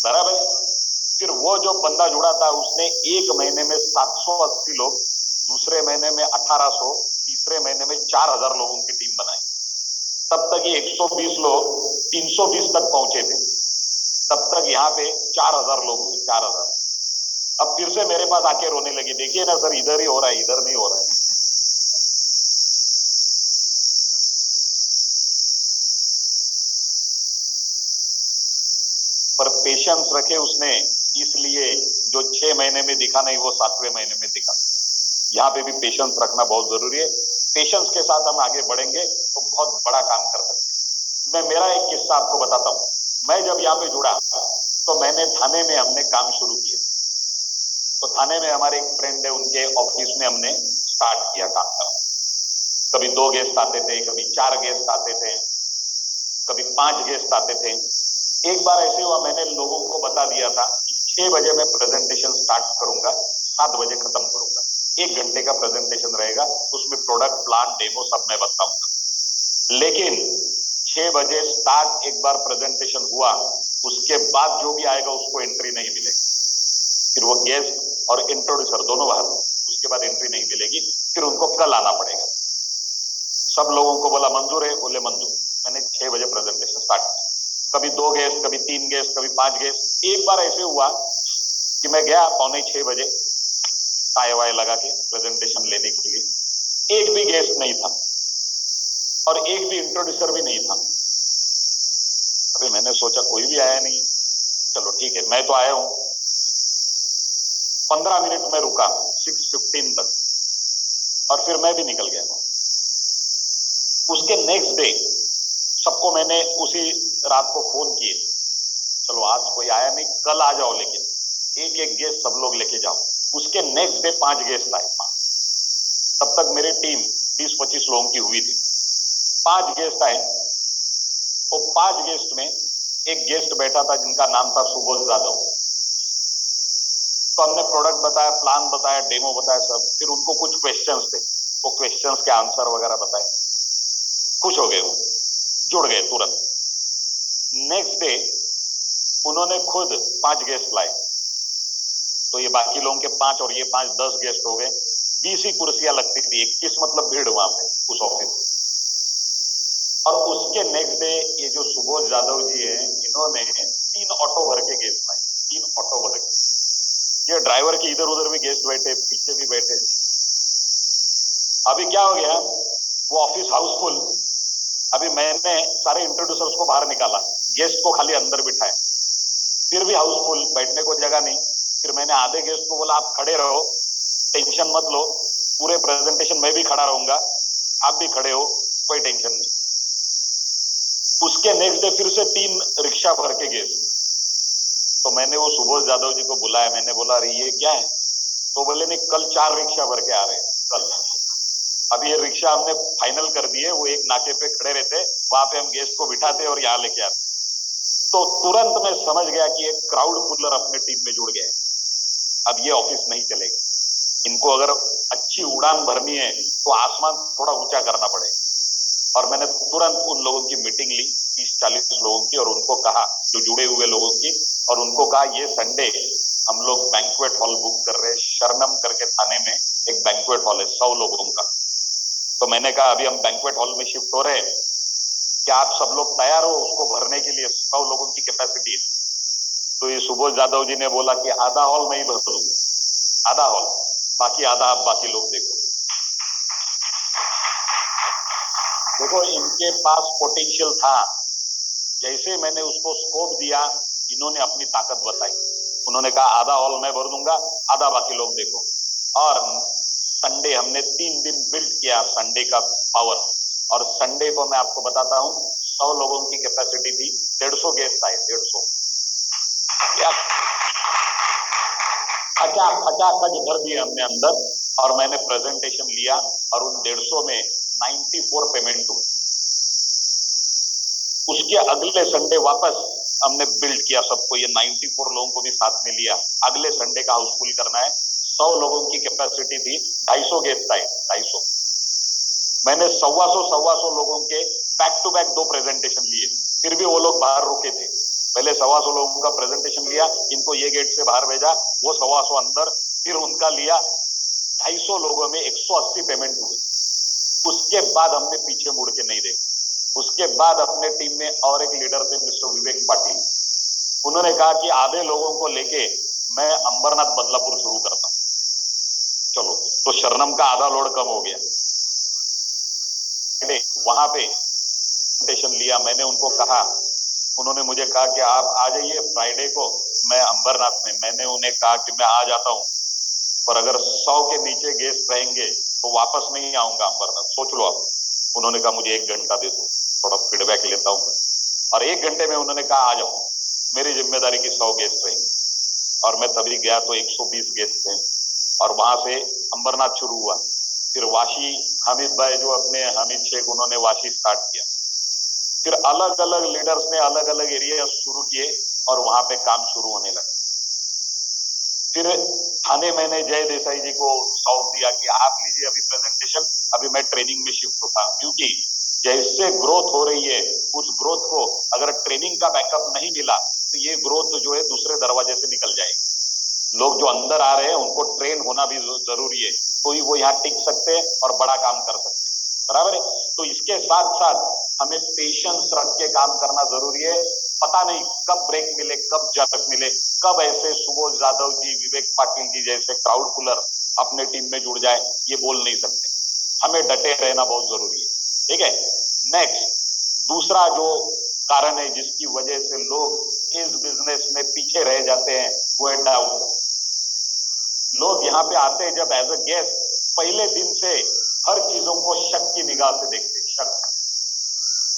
बराबर। फिर वो जो बंदा जुड़ा था, उसने एक महीने में 780 लोग, दूसरे महीने में 1800, तीसरे महीने में 4,000 लोगों की टीम बनाई। तब तक ये 120 लोग 320 तक पहुंचे थे, तब तक यहाँ पे 4,000 लोग हुए, 4,000। अब फिर से मेरे पास आके रोने लगी, देखिए ना सर, इधर ही हो रहा है, इधर नहीं हो रहा है। पर पेशेंस रखे उसने, इसलिए जो 6 महीने में दिखा नहीं, वो 7वें महीने में दिखा। यहाँ पे भी पेशेंस रखना बहुत जरूरी है। पेशेंस के साथ हम आगे बढ़ेंगे तो बहुत बड़ा काम कर सकते हैं। मैं मेरा एक किस्सा आपको बताता हूँ। मैं जब यहाँ पे जुड़ा तो मैंने थाने में हमने काम शुरू किया। तो थाने में हमारे एक फ्रेंड है, उनके ऑफिस में हमने स्टार्ट किया काम करना। कभी 2 गेस्ट आते थे, कभी 4 गेस्ट आते थे। कभी 5 गेस्ट आते थे। एक बार ऐसे हुआ, मैंने लोगों को बता दिया था कि 6 बजे मैं प्रेजेंटेशन स्टार्ट करूंगा, 7 बजे खत्म करूंगा। 1 घंटे का प्रेजेंटेशन रहेगा, उसमें प्रोडक्ट, प्लान, डेमो सब मैं बताऊंगा। लेकिन 6 बजे स्टार्ट एक बार प्रेजेंटेशन हुआ, उसके बाद जो भी आएगा उसको एंट्री नहीं मिलेगी। फिर वो गेस्ट और इंट्रोड्यूसर दोनों बाहर, उसके बाद एंट्री नहीं मिलेगी। फिर उनको कल आना पड़ेगा। सब लोगों को बोला मंजूर है, बोले मंजूर। मैंने 6 बजे प्रेजेंटेशन स्टार्ट किया। कभी 2 गेस्ट, कभी 3 गेस्ट, कभी 5 गेस्ट। एक बार ऐसे हुआ कि मैं गया 5:45 बजे टाई वाई लगा के प्रेजेंटेशन लेने के लिए। एक भी गेस्ट नहीं था और एक भी इंट्रोड्यूसर भी नहीं था। अभी मैंने सोचा कोई भी आया नहीं, चलो ठीक है, मैं तो आया हूं। 15 मिनट में रुका 6:15 तक, और फिर मैं भी निकल गया। उसके नेक्स्ट डे सबको मैंने उसी रात को फोन किए, चलो आज कोई आया नहीं, कल आ जाओ, लेकिन एक एक गेस्ट सब लोग लेके जाओ। उसके नेक्स्ट डे 5 गेस्ट आए। तब तक मेरी टीम 20-25 लोगों की हुई थी। 5 गेस्ट आए। वो 5 गेस्ट में एक गेस्ट बैठा था जिनका नाम था सुबोध जादव। तो हमने प्रोडक्ट बताया, प्लान बताया, डेमो बताया सब। फिर उनको कुछ क्वेश्चंस थे, वो क्वेश्चंस के आंसर वगैरह बताए। खुश हो गए, वो जुड़ गए तुरंत। नेक्स्ट डे उन्होंने खुद 5 गेस्ट लाए। तो ये बाकी लोगों के 5 और ये 5, 10 गेस्ट हो गए। 20 ही कुर्सियां लगती थी, 21 मतलब भीड़ वहां पे उस ऑफिस में। और उसके नेक्स्ट डे ये जो सुबोध जादव जी हैं, इन्होंने 3 ऑटो भर के गेस्ट लाए। 3 ऑटो भर के। ये ड्राइवर के इधर उधर भी गेस्ट बैठे, पीछे भी बैठे। अभी क्या हो गया, वो ऑफिस हाउसफुल। अभी मैंने सारे इंट्रोड्यूसर्स को बाहर निकाला, गेस्ट को खाली अंदर बिठाया, फिर भी हाउसफुल, बैठने को जगह नहीं। फिर मैंने आधे गेस्ट को बोला आप खड़े रहो, टेंशन मत लो, पूरे प्रेजेंटेशन में भी खड़ा रहूंगा, आप भी खड़े हो, कोई टेंशन नहीं। उसके नेक्स्ट डे फिर से 3 रिक्शा भर के गेस्ट। तो मैंने वो सुबोध जादव जी को बुलाया, मैंने बोला अरे ये क्या है? तो बोले नहीं, कल 4 रिक्शा भर के आ रहे हैं कल। अभी ये रिक्शा हमने फाइनल कर दिए, वो एक नाके पे खड़े रहते, वहां पे हम गेस्ट को बिठाते और यहाँ लेके आते। तो तुरंत मैं समझ गया कि एक क्राउड पुलर अपने टीम में जुड़ गया। अब ये ऑफिस नहीं चलेगा, इनको अगर अच्छी उड़ान भरनी है तो आसमान थोड़ा ऊंचा करना पड़ेगा। और मैंने तुरंत उन लोगों की मीटिंग ली, 30-40 लोगों की, और उनको कहा, जो जुड़े हुए लोगों की, और उनको कहा ये संडे हम लोग बैंक्वेट हॉल बुक कर रहे हैं, शरणम करके थाने में एक बैंक्वेट हॉल है 100 लोगों का। तो मैंने कहा अभी हम बैंक्वेट हॉल में शिफ्ट हो रहे हैं, क्या आप सब लोग तैयार हो उसको भरने के लिए? 100 लोगों की कैपेसिटी है। तो ये सुबोध जादव जी ने बोला कि आधा हॉल मैं ही भर दूंगा, आधा हॉल, बाकी आधा आप बाकी लोग देखो। देखो इनके पास पोटेंशियल था। जैसे मैंने उसको स्कोप दिया, इन्होंने अपनी ताकत बताई। उन्होंने कहा आधा हॉल मैं भर दूंगा, आधा बाकी लोग देखो। और संडे हमने 3 दिन बिल्ड किया संडे का पावर। और संडे को मैं आपको बताता हूं, 100 लोगों की कैपेसिटी थी, 150 गेस्ट आए, 150 खचाखच भर दिए हमने अंदर। और मैंने प्रेजेंटेशन लिया और उन 150 में 94 पेमेंट हुए। उसके अगले संडे वापस हमने बिल्ड किया सबको, ये 94 लोगों को भी साथ में लिया। अगले संडे का हाउसफुल करना है। 100 लोगों की कैपेसिटी थी, 250 गेस्ट आए, 250। मैंने 125 लोगों के बैक टू बैक 2 प्रेजेंटेशन लिए, फिर भी वो लोग बाहर रुके थे। पहले 125 लोगों का प्रेजेंटेशन लिया, इनको ये गेट से बाहर भेजा, वो 125 अंदर, फिर उनका लिया। 250 लोगों में 180 पेमेंट हुए। उसके बाद हमने पीछे मुड़ के नहीं देखा। उसके बाद अपने टीम में और एक लीडर थे, मिस्टर विवेक पाटिल। उन्होंने कहा कि आधे लोगों को लेके मैं अंबरनाथ बदलापुर शुरू करता हूं। चलो, तो शरणम का आधा लोड कम हो गया। वहां पे प्रेजेंटेशन लिया, मैंने उनको कहा, उन्होंने मुझे कहा कि आप आ जाइए फ्राइडे को, मैं अंबरनाथ में। मैंने उन्हें कहा कि मैं आ जाता हूं, पर अगर 100 के नीचे गेस्ट रहेंगे तो वापस नहीं आऊंगा अंबरनाथ, सोच लो आप। उन्होंने कहा मुझे 1 घंटा दे दो, थोड़ा फीडबैक लेता हूं। और 1 घंटे में उन्होंने कहा आ जाओ, मेरी जिम्मेदारी की 100 गेस्ट रहेंगे। और मैं तभी गया तो 120 गेस्ट थे। और वहां से अंबरनाथ शुरू हुआ। फिर वाशी, हामिद भाई जो अपने हामिद शेख, उन्होंने वाशी स्टार्ट किया। फिर अलग अलग लीडर्स ने अलग अलग एरिया शुरू किए और वहां पे काम शुरू होने लगा। फिर थाने मैंने जय देसाई जी को सौंप दिया कि आप लीजिए अभी प्रेजेंटेशन, अभी मैं ट्रेनिंग में शिफ्ट होता हूं, क्योंकि जैसे ग्रोथ हो रही है उस ग्रोथ को अगर ट्रेनिंग का बैकअप नहीं मिला तो ये ग्रोथ जो है दूसरे दरवाजे से निकल जाएगी। लोग जो अंदर आ रहे हैं उनको ट्रेन होना भी जरूरी है, तो ही वो यहाँ टिक सकते हैं और बड़ा काम कर सकते हैं। बराबर है। तो इसके साथ साथ हमें पेशेंस रख के काम करना जरूरी है। पता नहीं कब ब्रेक मिले, कब जर्क मिले, कब ऐसे सुबोध यादव जी, विवेक पाटिल जी जैसे क्राउड पुलर अपने टीम में जुड़ जाए, ये बोल नहीं सकते। हमें डटे रहना बहुत जरूरी है। ठीक है। नेक्स्ट, दूसरा जो कारण है जिसकी वजह से लोग इस बिजनेस में पीछे रह जाते हैं वो है डाउट। लोग यहाँ पे आते हैं जब एज अ गेस्ट, पहले दिन से हर चीजों को शक की निगाह से देखते हैं। शक,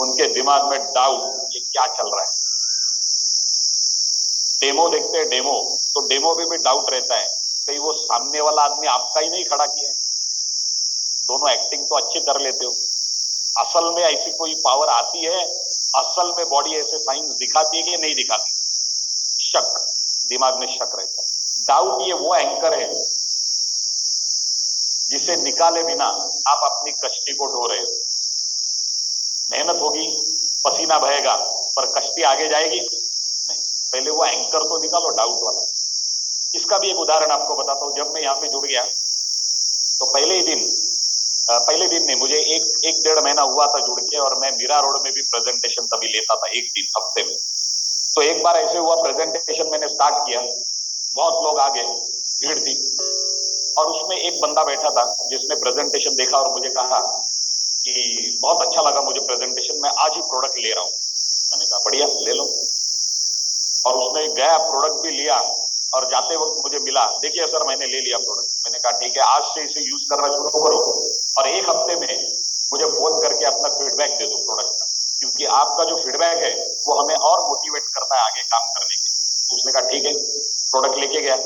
उनके दिमाग में डाउट, ये क्या चल रहा है। डेमो देखते हैं, डेमो, तो डेमो में भी डाउट रहता है कहीं वो सामने वाला आदमी आपका ही नहीं खड़ा किया है। दोनों एक्टिंग तो अच्छी कर लेते हो, असल में ऐसी कोई पावर आती है, असल में बॉडी ऐसे साइंस दिखाती है कि नहीं दिखाती। शक, दिमाग में शक रहता है। डाउट ये वो एंकर है जिसे निकाले बिना आप अपनी कश्ती को ढो रहे हो। मेहनत होगी, पसीना बहेगा, पर कश्ती आगे जाएगी नहीं। पहले वो एंकर तो निकालो, डाउट वाला। इसका भी एक उदाहरण आपको बताता हूं। जब मैं यहाँ पे जुड़ गया तो पहले दिन नहीं, मुझे एक डेढ़ महीना हुआ था जुड़ के, और मैं मीरा रोड में भी प्रेजेंटेशन तभी लेता था, एक दिन हफ्ते में। तो एक बार ऐसे हुआ, प्रेजेंटेशन मैंने स्टार्ट किया, बहुत लोग आ गए, भीड़ थी, और उसमें एक बंदा बैठा था जिसने प्रेजेंटेशन देखा और मुझे कहा कि बहुत अच्छा लगा मुझे प्रेजेंटेशन, मैं आज ही प्रोडक्ट ले रहा हूं। मैंने कहा बढ़िया, ले लो। और उसने गया, प्रोडक्ट भी लिया, और जाते वक्त मुझे मिला, देखिए सर मैंने ले लिया प्रोडक्ट। मैंने कहा ठीक है, आज से इसे यूज करना शुरू करो और एक हफ्ते में मुझे फोन करके अपना फीडबैक दे दो प्रोडक्ट का, क्योंकि आपका जो फीडबैक है वो हमें और मोटिवेट करता है आगे काम करने के। तो उसने कहा ठीक है, प्रोडक्ट लेके गया,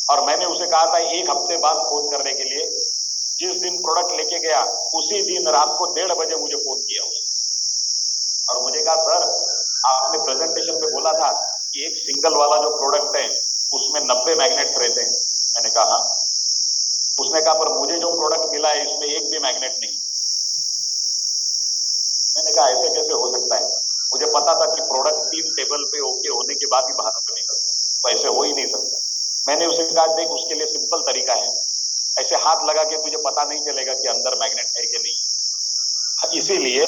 और मैंने उसे कहा था एक हफ्ते बाद फोन करने के लिए। जिस दिन प्रोडक्ट लेके गया उसी दिन रात को 1:30 बजे मुझे फोन किया उसने, और मुझे कहा सर आपने प्रेजेंटेशन में बोला था कि एक सिंगल वाला जो प्रोडक्ट है उसमें 90 मैग्नेट्स रहते हैं। मैंने कहा हाँ। उसने कहा पर मुझे जो प्रोडक्ट मिला है इसमें एक भी मैग्नेट नहीं। मैंने कहा ऐसे कैसे हो सकता है, मुझे पता था कि प्रोडक्ट 3 टेबल पे ओके होने के बाद ही बाहर निकलता, तो ऐसे हो ही नहीं सकता। मैंने उसे कहा देख, उसके लिए सिंपल तरीका है, ऐसे हाथ लगा के तुझे पता नहीं चलेगा कि अंदर मैग्नेट है कि नहीं, इसीलिए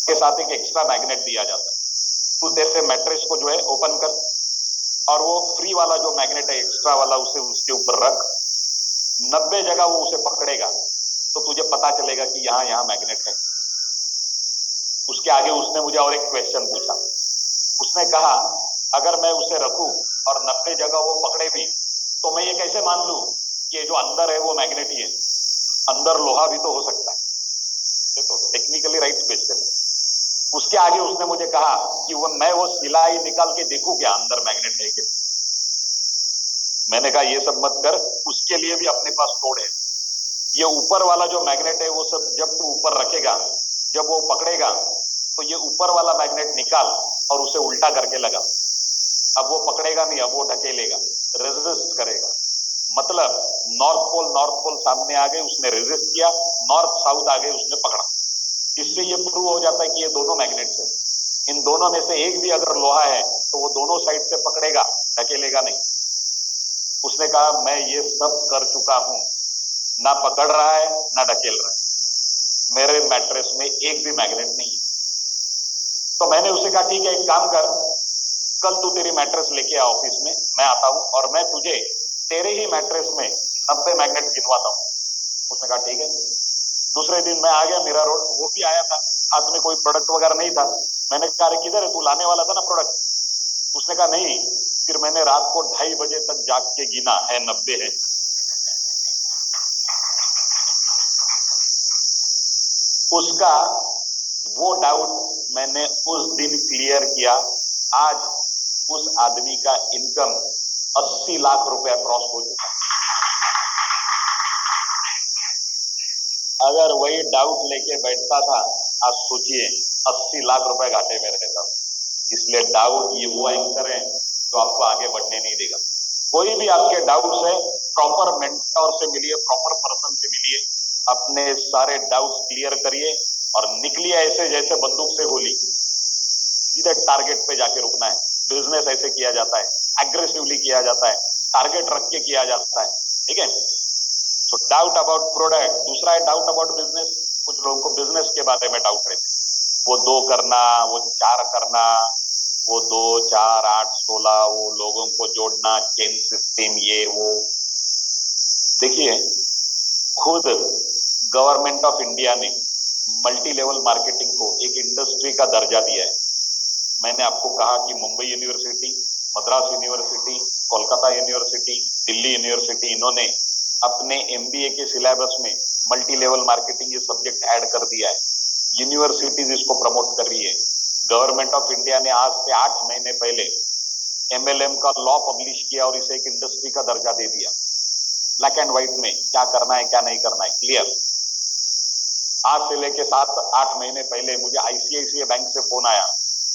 के साथ एक एक्स्ट्रा मैग्नेट दिया जाता है। तू तेरे मैट्रेस को जो है ओपन कर, और वो फ्री वाला जो मैग्नेट है एक्स्ट्रा वाला उसे उसके ऊपर रख, 90 जगह वो उसे पकड़ेगा तो तुझे पता चलेगा कि यहाँ यहाँ मैग्नेट है। उसके आगे उसने मुझे और एक क्वेश्चन पूछा। उसने कहा अगर मैं उसे रखूं और 90 जगह वो पकड़े भी, तो मैं ये कैसे मान लूं कि जो अंदर है वो मैग्नेट ही है, अंदर लोहा भी तो हो सकता है। देखो टेक्निकली राइट क्वेश्चन है। उसके आगे उसने मुझे कहा कि मैं वो सिलाई निकाल के देखूं क्या अंदर मैग्नेट है कि। मैंने कहा ये सब मत कर, उसके लिए भी अपने पास कोड है। ये ऊपर वाला जो मैग्नेट है वो सब जब तू ऊपर रखेगा, जब वो पकड़ेगा तो ये ऊपर वाला मैग्नेट निकाल और उसे उल्टा करके लगा। अब वो पकड़ेगा नहीं, अब वो ढकेलेगा, रेजिस्ट करेगा। मतलब नॉर्थ पोल सामने आ गए, उसने रेजिस्ट किया, नॉर्थ साउथ आ गए, उसने पकड़ा। इससे ये प्रूव हो जाता है कि ये दोनों मैग्नेट्स हैं। इन दोनों में से एक भी अगर लोहा है तो वो दोनों साइड से पकड़ेगा, ढकेलेगा नहीं। उसने कहा मैं ये सब कर चुका हूं, ना पकड़ रहा है ना ढकेल रहा है, मेरे मैट्रेस में एक भी मैग्नेट नहीं है। तो मैंने उसे कहा ठीक है, एक काम कर, कल तू तेरी मैट्रेस लेके आ ऑफिस में, मैं आता हूं और मैं तुझे तेरे ही मैट्रेस में 90 मैग्नेट गिनवाता हूं। उसने कहा ठीक है। दूसरे दिन मैं आ गया मीरा रोड, वो भी आया था, हाथ में कोई प्रोडक्ट वगैरह नहीं था। मैंने कहा अरे किधर है, तू लाने वाला था ना प्रोडक्ट। उसने कहा नहीं। फिर मैंने रात को 2:30 बजे तक जाग के गिना है, 90 है। उसका वो डाउट मैंने उस दिन क्लियर किया। आज उस आदमी का इनकम 80 लाख रुपया क्रॉस हो चुका। अगर वही डाउट लेके बैठता था, आप सोचिए 80 लाख रुपए घाटे में रहता हूं। इसलिए डाउट ये वो एंकर है जो आपको आगे बढ़ने नहीं देगा। कोई भी आपके डाउट्स है, प्रॉपर मेंटोर से मिलिए, प्रॉपर पर्सन से मिलिए, अपने सारे डाउट्स क्लियर करिए और निकलिए ऐसे जैसे बंदूक से गोली, सीधे टारगेट पे जाके रुकना है। बिजनेस ऐसे किया जाता है, एग्रेसिवली किया जाता है, टारगेट रख के किया जाता है, ठीक है। सो डाउट अबाउट प्रोडक्ट। दूसरा है डाउट अबाउट बिजनेस। कुछ लोगों को बिजनेस के बारे में डाउट रहते, वो 2 करना, वो 4 करना, वो 2 4 8 16, वो लोगों को जोड़ना, चेन सिस्टम, ये वो। देखिए, खुद गवर्नमेंट ऑफ इंडिया ने मल्टी लेवल मार्केटिंग को एक इंडस्ट्री का दर्जा दिया है। मैंने आपको कहा कि Mumbai university, Madras university, Kolkata university, Delhi university, इन्होंने अपने एमबीए के सिलेबस में मल्टी लेवल मार्केटिंग ये सब्जेक्ट ऐड कर दिया है। यूनिवर्सिटीज इसको प्रमोट कर रही है। गवर्नमेंट ऑफ इंडिया ने आज से 8 महीने पहले एमएलएम का लॉ पब्लिश किया और इसे एक इंडस्ट्री का दर्जा दे दिया। ब्लैक एंड व्हाइट में क्या करना है क्या नहीं करना है, क्लियर। आज से लेके 7-8 महीने पहले मुझे आईसीआईसीआई बैंक से फोन आया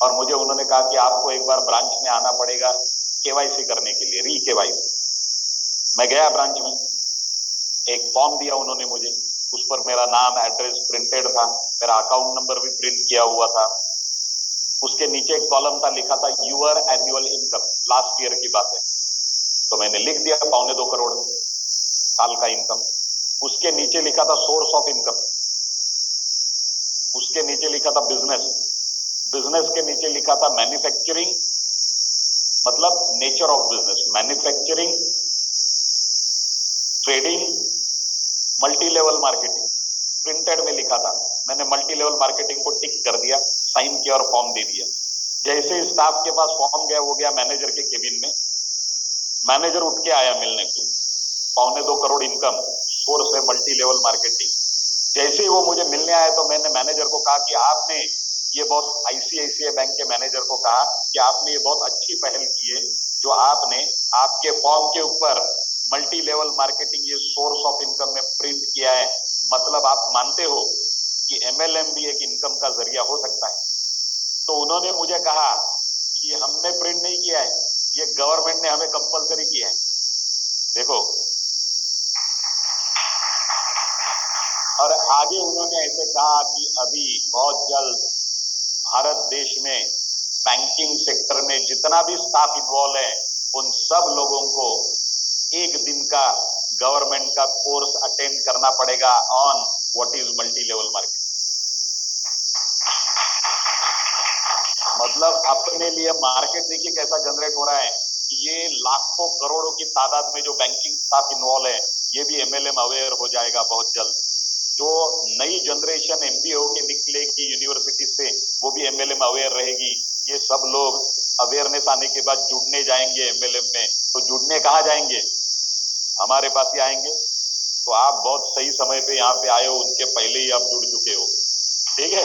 और मुझे उन्होंने कहा कि आपको एक बार ब्रांच में आना पड़ेगा केवाईसी करने के लिए, री केवाईसी। मैं गया ब्रांच में, एक फॉर्म दिया उन्होंने मुझे, उस पर मेरा नाम एड्रेस प्रिंटेड था, मेरा अकाउंट नंबर भी प्रिंट किया हुआ था। उसके नीचे एक कॉलम था, लिखा था your annual income, last year की बात है। तो मैंने लिख दिया 2.25 करोड़ साल का इनकम। उसके नीचे लिखा था सोर्स ऑफ इनकम, उसके नीचे लिखा था बिजनेस, बिजनेस के नीचे लिखा था मैन्युफैक्चरिंग, मतलब nature of business, manufacturing, trading, multi level marketing, printed में लिखा था। मैंने मल्टी लेवल मार्केटिंग को टिक कर दिया, साइन किया और फॉर्म दे दिया। जैसे स्टाफ के पास फॉर्म गया, वो गया मैनेजर के केबिन में, मैनेजर उठ के आया मिलने को, 2.25 करोड़ इनकम, सोर्स है मल्टी लेवल मार्केटिंग। जैसे ही वो मुझे मिलने आया तो मैंने मैनेजर को कहा कि आपने ये बहुत, आईसीआईसीआई बैंक के मैनेजर को कहा कि आपने ये बहुत अच्छी पहल की है, जो आपने आपके फॉर्म के ऊपर मल्टी लेवल मार्केटिंग ये सोर्स ऑफ इनकम में प्रिंट किया है। मतलब आप मानते हो कि एमएलएम भी एक इनकम का जरिया हो सकता है। तो उन्होंने मुझे कहा कि हमने प्रिंट नहीं किया है, ये गवर्नमेंट ने हमें कंपलसरी किया है। देखो, और आगे उन्होंने ऐसे कहा कि अभी बहुत जल्द भारत देश में बैंकिंग सेक्टर में जितना भी स्टाफ इन्वॉल्व है, उन सब लोगों को 1 दिन का गवर्नमेंट का कोर्स अटेंड करना पड़ेगा on what is multi level marketing. मतलब अपने लिए मार्केट देखिए कैसा जनरेट हो रहा है कि ये लाखों करोड़ों की तादाद में जो बैंकिंग स्टाफ इन्वॉल्व है, ये भी एमएलएम अवेयर हो जाएगा बहुत जल्द। जो नई जनरेशन एमबीए होके निकलेगी यूनिवर्सिटी से, वो भी एमएलएम अवेयर रहेगी। ये सब लोग अवेयरनेस आने के बाद जुड़ने जाएंगे एमएलएम में। तो जुड़ने कहाँ जाएंगे? हमारे पास ही आएंगे। तो आप बहुत सही समय पे यहाँ पे आए हो, उनके पहले ही आप जुड़ चुके हो, ठीक है।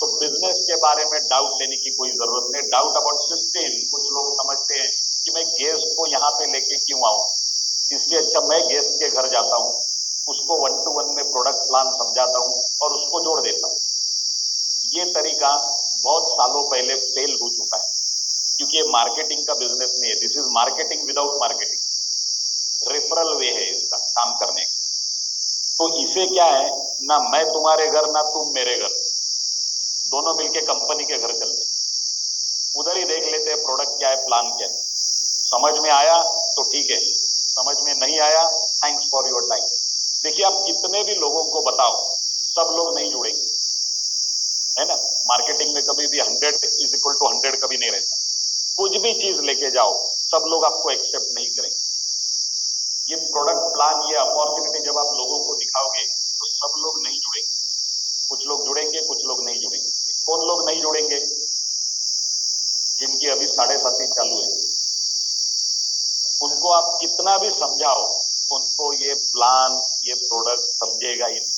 तो बिजनेस के बारे में डाउट लेने की कोई जरूरत नहीं। डाउट अबाउट सिस्टम, कुछ लोग समझते हैं कि मैं गेस्ट को यहाँ पे लेके क्यों आऊं, इससे अच्छा मैं गेस्ट के घर जाता हूँ, उसको 1-to-1 में प्रोडक्ट प्लान समझाता हूँ और उसको जोड़ देता हूँ। ये तरीका बहुत सालों पहले फेल हो चुका है, क्योंकि ये मार्केटिंग का बिजनेस नहीं है। This is marketing without marketing. Referral way है इसका काम करने का। तो इसे क्या है ना, मैं तुम्हारे घर ना तुम मेरे घर, दोनों मिलके कंपनी के घर चलते, उधर ही देख लेते हैं प्रोडक्ट क्या है, प्लान क्या है। समझ में आया तो ठीक है, समझ में नहीं आया थैंक्स फॉर योर टाइम। देखिए, आप कितने भी लोगों को बताओ, सब लोग नहीं जुड़ेंगे, है ना। मार्केटिंग में कभी भी 100 = 100 कभी नहीं रहता। कुछ भी चीज लेके जाओ, सब लोग आपको एक्सेप्ट नहीं करेंगे। ये प्रोडक्ट प्लान, ये अपॉर्चुनिटी जब आप लोगों को दिखाओगे तो सब लोग नहीं जुड़ेंगे। कुछ लोग जुड़ेंगे, कुछ लोग नहीं जुड़ेंगे। कौन लोग नहीं जुड़ेंगे? जिनकी अभी 7.5 चालू है, उनको आप कितना भी समझाओ, उनको ये प्लान, ये प्रोडक्ट समझेगा ही नहीं।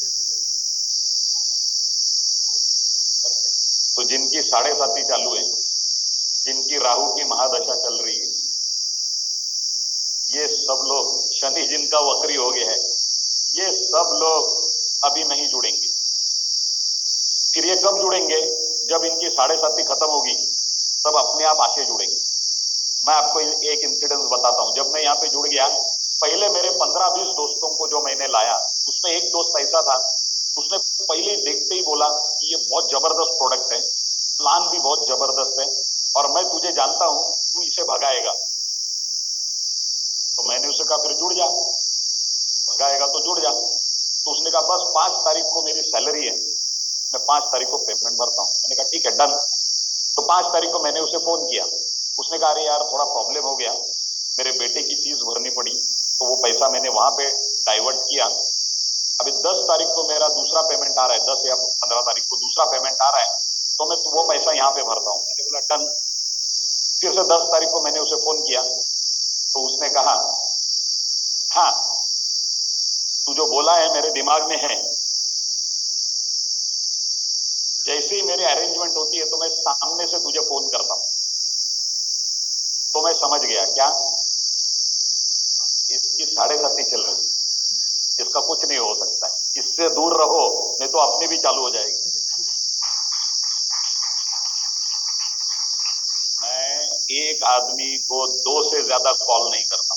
तो जिनकी 7.5 चालू है, जिनकी राहु की महादशा चल रही है, ये सब लोग, शनि जिनका वक्री हो गया है, ये सब लोग अभी नहीं जुड़ेंगे। फिर ये कब जुड़ेंगे? जब इनकी 7.5 खत्म होगी तब अपने आप आके जुड़ेंगे। मैं आपको एक इंसिडेंस बताता हूं। जब मैं यहाँ पे जुड़ गया, पहले मेरे 15-20 दोस्तों को जो मैंने लाया, उसमें एक दोस्त ऐसा था, उसने पहले ही देखते ही बोला कि ये बहुत जबरदस्त प्रोडक्ट है, प्लान भी बहुत जबरदस्त है और मैं तुझे जानता हूं, तू इसे भगाएगा। तो मैंने उसे कहा फिर जुड़ जा, भगाएगा तो जुड़ जा। तो उसने कहा बस 5 तारीख को मेरी सैलरी है, मैं 5 तारीख को पेमेंट भरता हूँ। मैंने कहा ठीक है, डन। तो 5 तारीख को मैंने उसे फोन किया। उसने कहा अरे यार थोड़ा प्रॉब्लम हो गया, मेरे बेटे की फीस भरनी पड़ी, तो वो पैसा मैंने वहां पे डाइवर्ट किया। अभी 10 तारीख को मेरा दूसरा पेमेंट आ रहा है, 10 या 15 तारीख को दूसरा पेमेंट आ रहा है, तो मैं वो पैसा यहाँ पे भरता हूँ। मैंने बोला डन। फिर से 10 तारीख को मैंने उसे फोन किया, तो उसने कहा हाँ तू जो बोला है मेरे दिमाग में है। जैसे ही मेरी अरेंजमेंट होती है तो मैं सामने से तुझे फोन करता हूं। तो मैं समझ गया क्या, इसकी 7.5 चल रही, इसका कुछ नहीं हो सकता है, इससे दूर रहो, नहीं तो अपनी भी चालू हो जाएगी। मैं एक आदमी को 2 से ज्यादा कॉल नहीं करता,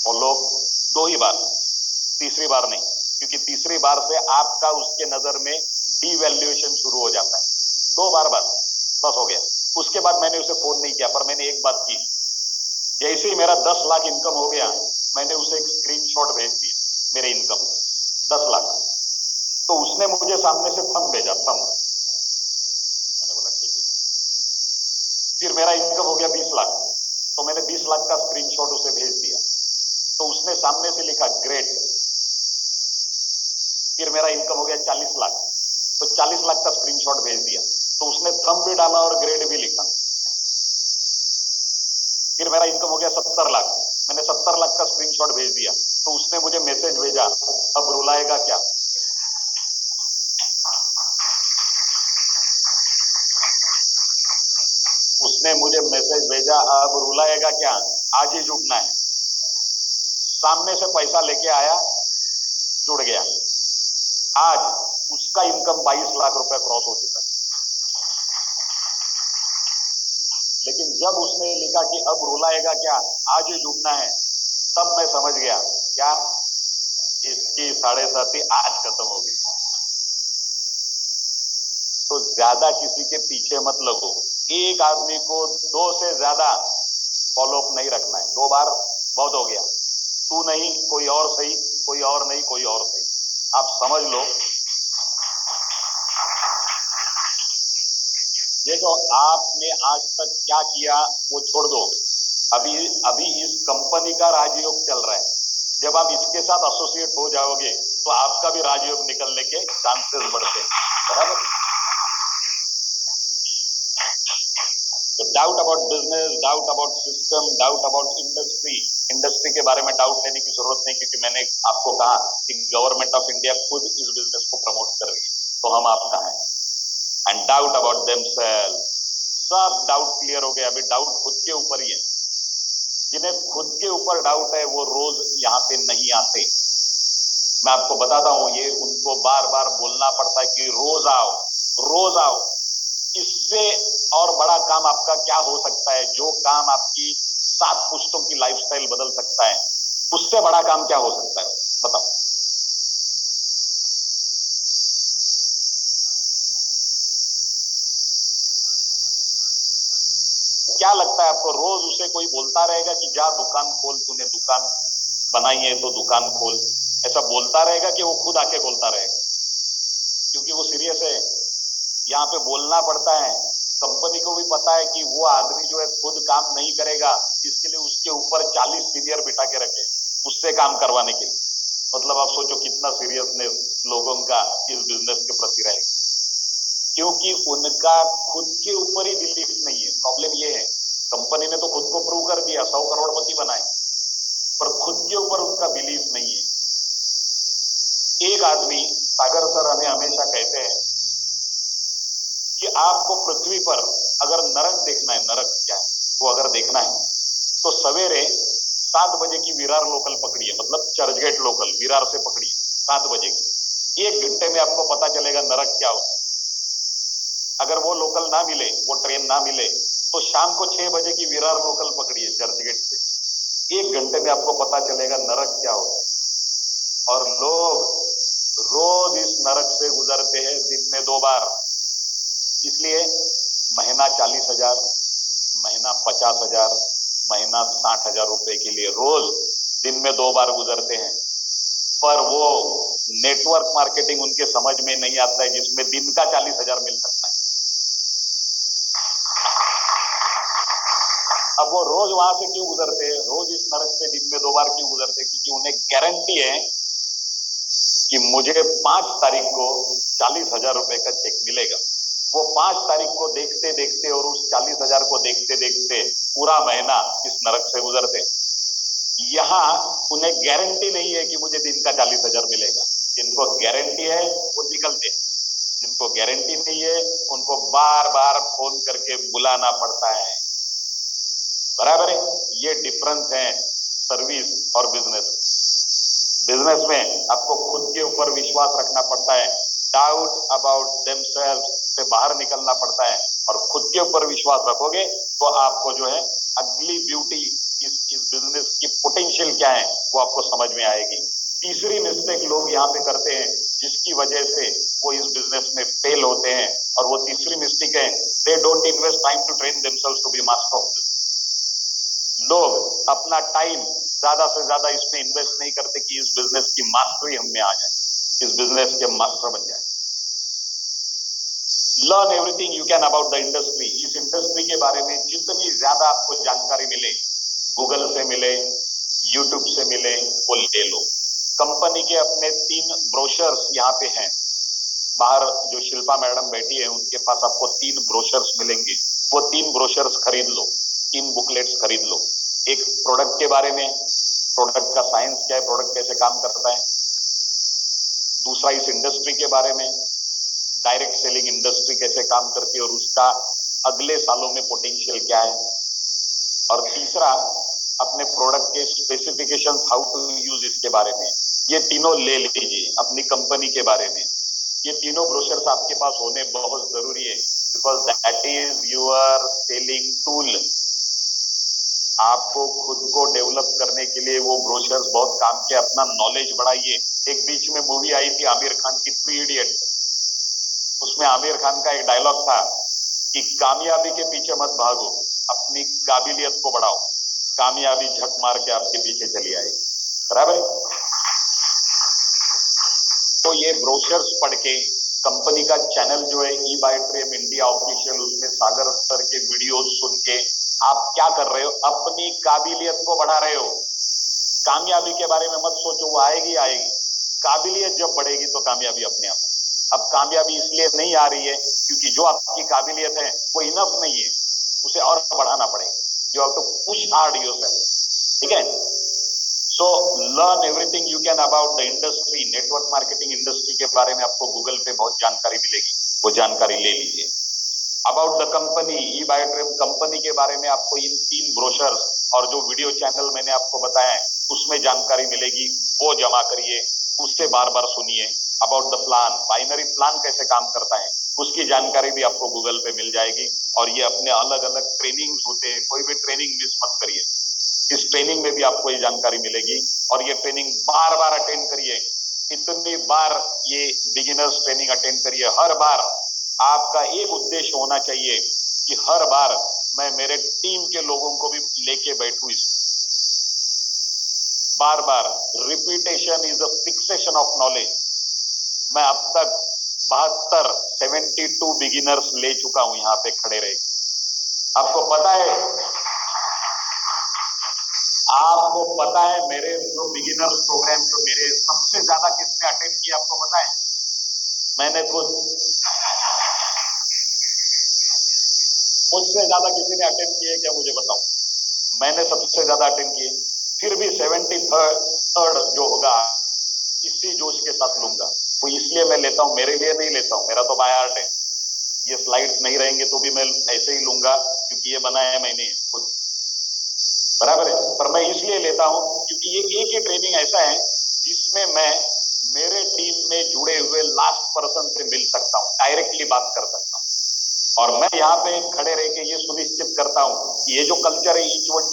फॉलो 2 ही बार, तीसरी बार नहीं, क्योंकि तीसरी बार से आपका उसके नजर में डीवैल्यूएशन शुरू हो जाता है। 2 बार बस हो गया। उसके बाद मैंने उसे फोन नहीं किया, पर मैंने एक बात की, जैसे ही मेरा 10 लाख इनकम हो गया, मैंने उसे एक स्क्रीनशॉट भेज दिया मेरे इनकम 10 लाख। तो उसने मुझे सामने से थंब भेजा, थंब। मैंने बोला ठीक है। फिर मेरा इनकम हो गया 20 लाख, तो मैंने 20 लाख का स्क्रीनशॉट उसे भेज दिया, तो उसने सामने से लिखा ग्रेट। फिर मेरा इनकम हो गया 40 लाख, तो 40 लाख का स्क्रीनशॉट भेज दिया, तो उसने थंब भी डाला और ग्रेड भी लिखा। फिर मेरा इनकम हो गया 70 लाख, मैंने 70 लाख का स्क्रीनशॉट भेज दिया, तो उसने मुझे मैसेज भेजा, अब रुलाएगा क्या। उसने मुझे मैसेज भेजा, अब रुलाएगा क्या, आज ही जुटना है। सामने से पैसा लेके आया, जुड़ गया। आज उसका इनकम 22 लाख रुपए क्रॉस हो चुका है। लेकिन जब उसने लिखा कि अब रुलाएगा क्या, आज ही जुटना है, तब मैं समझ गया क्या, इसकी 7.5 आज खत्म हो गई। तो ज्यादा किसी के पीछे मत लगो। एक आदमी को 2 से ज्यादा फॉलोअप नहीं रखना है। 2 बार बहुत हो गया, तू नहीं कोई और सही, कोई और नहीं कोई और सही, आप समझ लो। देखो आपने आज तक क्या किया वो छोड़ दो, अभी इस कंपनी का राजयोग चल रहा है। जब आप इसके साथ एसोसिएट हो जाओगे तो आपका भी राजयोग निकलने के चांसेस बढ़ते हैं, बराबर। तो doubt about business, doubt about system, doubt about industry के बारे में डाउट लेने की जरूरत नहीं, क्योंकि मैंने आपको कहा कि गवर्नमेंट ऑफ इंडिया खुद इस बिजनेस को प्रमोट कर रही है, तो हम आप कहाँ हैं। एंड डाउट अबाउट देमसेल्फ, सब डाउट क्लियर हो गया। अभी डाउट खुद के ऊपर ही है। जिन्हें खुद के ऊपर डाउट है वो रोज यहाँ पे नहीं आते। मैं आपको बताता हूं, ये उनको बार बार बोलना पड़ता है कि रोज आओ, रोज आओ। इससे और बड़ा काम आपका क्या हो सकता है? जो काम आपकी 7 पुश्तों की लाइफस्टाइल बदल सकता है, उससे बड़ा काम क्या हो सकता है, बताओ। क्या लगता है आपको, रोज उसे कोई बोलता रहेगा कि जा दुकान खोल, तूने दुकान बनाई है तो दुकान खोल, ऐसा बोलता रहेगा कि वो खुद आके खोलता रहेगा? क्योंकि वो सीरियस है। यहाँ पे बोलना पड़ता है। कंपनी को भी पता है कि वो आदमी जो है खुद काम नहीं करेगा, इसके लिए उसके ऊपर 40 सीनियर बिठा के रखे उससे काम करवाने के लिए। मतलब आप सोचो कितना सीरियसनेस लोगों का इस बिजनेस के प्रति रहेगा, क्योंकि उनका खुद के ऊपर ही बिलीफ नहीं है। प्रॉब्लम ये है, कंपनी ने तो खुद को प्रूव कर दिया, 100 करोड़पति बनाए, पर खुद के ऊपर उनका बिलीफ नहीं है। एक आदमी, सागर सर हमें हमेशा कहते हैं कि आपको पृथ्वी पर अगर नरक देखना है, नरक क्या है वो अगर देखना है, तो सवेरे 7 बजे की विरार लोकल पकड़िए, मतलब चर्चगेट लोकल विरार से पकड़िए 7 बजे की। 1 घंटे में आपको पता चलेगा नरक क्या होता है। अगर वो लोकल ना मिले, वो ट्रेन ना मिले, तो शाम को 6 बजे की विरार लोकल पकड़िए चर्चगेट से। 1 घंटे में आपको पता चलेगा नरक क्या होता है। और लोग रोज इस नरक से गुजरते हैं दिन में 2 बार। इसलिए महीना 40,000, महीना 50,000, महीना 60,000 रुपए के लिए रोज दिन में 2 बार गुजरते हैं। पर वो नेटवर्क मार्केटिंग उनके समझ में नहीं आता है, जिसमें दिन का 40,000 मिल सकता है। अब वो रोज वहां से क्यों गुजरते हैं, रोज इस नरक से दिन में 2 बार क्यों गुजरते हैं? क्योंकि उन्हें गारंटी है कि मुझे 5 तारीख को 40,000 रुपए का चेक मिलेगा। वो 5 तारीख को देखते देखते और उस 40,000 को देखते देखते पूरा महीना इस नरक से गुजरते। यहाँ उन्हें गारंटी नहीं है कि मुझे दिन का 40,000 मिलेगा। जिनको गारंटी है वो निकलते, जिनको गारंटी नहीं है उनको बार बार फोन करके बुलाना पड़ता है। बराबर है। ये डिफरेंस है सर्विस और बिजनेस। बिजनेस में आपको खुद के ऊपर विश्वास रखना पड़ता है, डाउट अबाउट देमसेल्व्स से बाहर निकलना पड़ता है, और खुद के ऊपर विश्वास रखोगे तो आपको जो है अगली ब्यूटी इस बिजनेस की पोटेंशियल क्या है वो आपको समझ में आएगी। तीसरी मिस्टेक लोग यहाँ पे करते हैं जिसकी वजह से वो इस बिजनेस में फेल होते हैं, और वो तीसरी मिस्टेक है, they don't invest time to train themselves to be master of business. लोग अपना टाइम ज्यादा से ज्यादा इसमें इन्वेस्ट नहीं करते कि इस बिजनेस की मास्टरी हम में आ जाए, इस बिजनेस के मास्टर बन जाए। Learn everything you can about the industry. इस इंडस्ट्री के बारे में जितनी ज्यादा आपको जानकारी मिले, गूगल से मिले, यूट्यूब से मिले, वो ले लो। कंपनी के अपने 3 ब्रोशर्स यहाँ पे हैं। बाहर जो शिल्पा मैडम बैठी है उनके पास आपको 3 ब्रोशर्स मिलेंगे। वो 3 ब्रोशर्स खरीद लो, 3 बुकलेट्स खरीद लो। एक प्रोडक्ट के बारे में, प्रोडक्ट का साइंस क्या है, प्रोडक्ट कैसे काम करता है। दूसरा इस इंडस्ट्री के बारे में, डायरेक्ट सेलिंग इंडस्ट्री कैसे काम करती है और उसका अगले सालों में पोटेंशियल क्या है। और तीसरा अपने प्रोडक्ट के स्पेसिफिकेशंस, हाउ टू यूज, इसके बारे में। ये तीनों ले लीजिए अपनी कंपनी के बारे में। ये तीनों ब्रोशर्स आपके पास होने बहुत जरूरी है, because that is your selling tool. आपको खुद को डेवलप करने के लिए वो ब्रोशर्स बहुत काम के। अपना नॉलेज बढ़ाइए। एक बीच में मूवी आई थी आमिर खान की, 3 इडियट। उसमें आमिर खान का एक डायलॉग था कि कामयाबी के पीछे मत भागो, अपनी काबिलियत को बढ़ाओ, कामयाबी झक मार के आपके पीछे चली आएगी। बराबर। तो ये ब्रोशर्स पढ़ के, कंपनी का चैनल जो है ई बाय ट्रेम इंडिया ऑफिशियल, उसमें सागर सर के वीडियोस सुन के आप क्या कर रहे हो, अपनी काबिलियत को बढ़ा रहे हो। कामयाबी के बारे में मत सोचो, वो आएगी आएगी। काबिलियत जब बढ़ेगी तो कामयाबी अपने आप। अब कामयाबी इसलिए नहीं आ रही है क्योंकि जो आपकी काबिलियत है वो इनफ नहीं है, उसे और बढ़ाना पड़ेगा। You have to push hard yourself. ठीक है। So learn everything you can about the industry. Network marketing industry के बारे में आपको गूगल पे बहुत जानकारी मिलेगी, वो जानकारी ले लीजिए। अबाउट द कंपनी, ई बाय ट्रेम कंपनी के बारे में आपको इन 3 ब्रोशर्स और जो वीडियो चैनल मैंने आपको बताया है उसमें जानकारी मिलेगी, वो जमा करिए, उससे बार बार सुनिए। About the plan, binary plan कैसे काम करता है उसकी जानकारी भी आपको गूगल पे मिल जाएगी। और ये अपने अलग अलग ट्रेनिंग्स होते हैं, कोई भी ट्रेनिंग मिस मत करिए। इस ट्रेनिंग में भी आपको ये जानकारी मिलेगी, और ये ट्रेनिंग बार बार अटेंड करिए। इतनी बार ये बिगिनर्स ट्रेनिंग अटेंड करिए। हर बार आपका एक उद्देश्य होना चाहिए कि हर बार मैं मेरे टीम के लोगों को भी लेके बैठूं। इस बार बार repetition is a fixation of knowledge. मैं अब तक 72 बिगिनर्स ले चुका हूं यहाँ पे खड़े रहे। आपको पता है, आपको पता है मेरे जो बिगिनर्स प्रोग्राम जो मेरे सबसे ज्यादा किसने अटेंड किया, आपको पता है? मैंने खुद। मुझसे ज्यादा किसी ने अटेंड किए क्या, मुझे बताओ? मैंने सबसे ज्यादा अटेंड किए। फिर भी 73rd जो होगा इसी जोश के साथ लूंगा। वो इसलिए मैं लेता हूं, मेरे लिए नहीं लेता हूं, मेरा तो बाय हार्ट है। ये स्लाइड्स नहीं रहेंगे तो भी मैं ऐसे ही लूंगा क्योंकि ये बनाया है मैंने खुद। बराबर है। पर मैं इसलिए लेता हूं क्योंकि ये एक ही ट्रेनिंग ऐसा है जिसमें मैं मेरे टीम में जुड़े हुए लास्ट पर्सन से मिल सकता हूं, डायरेक्टली बात कर सकता हूं। और मैं यहाँ पे खड़े रह के ये सुनिश्चित करता हूँ कि ये जो कल्चर है ईच वन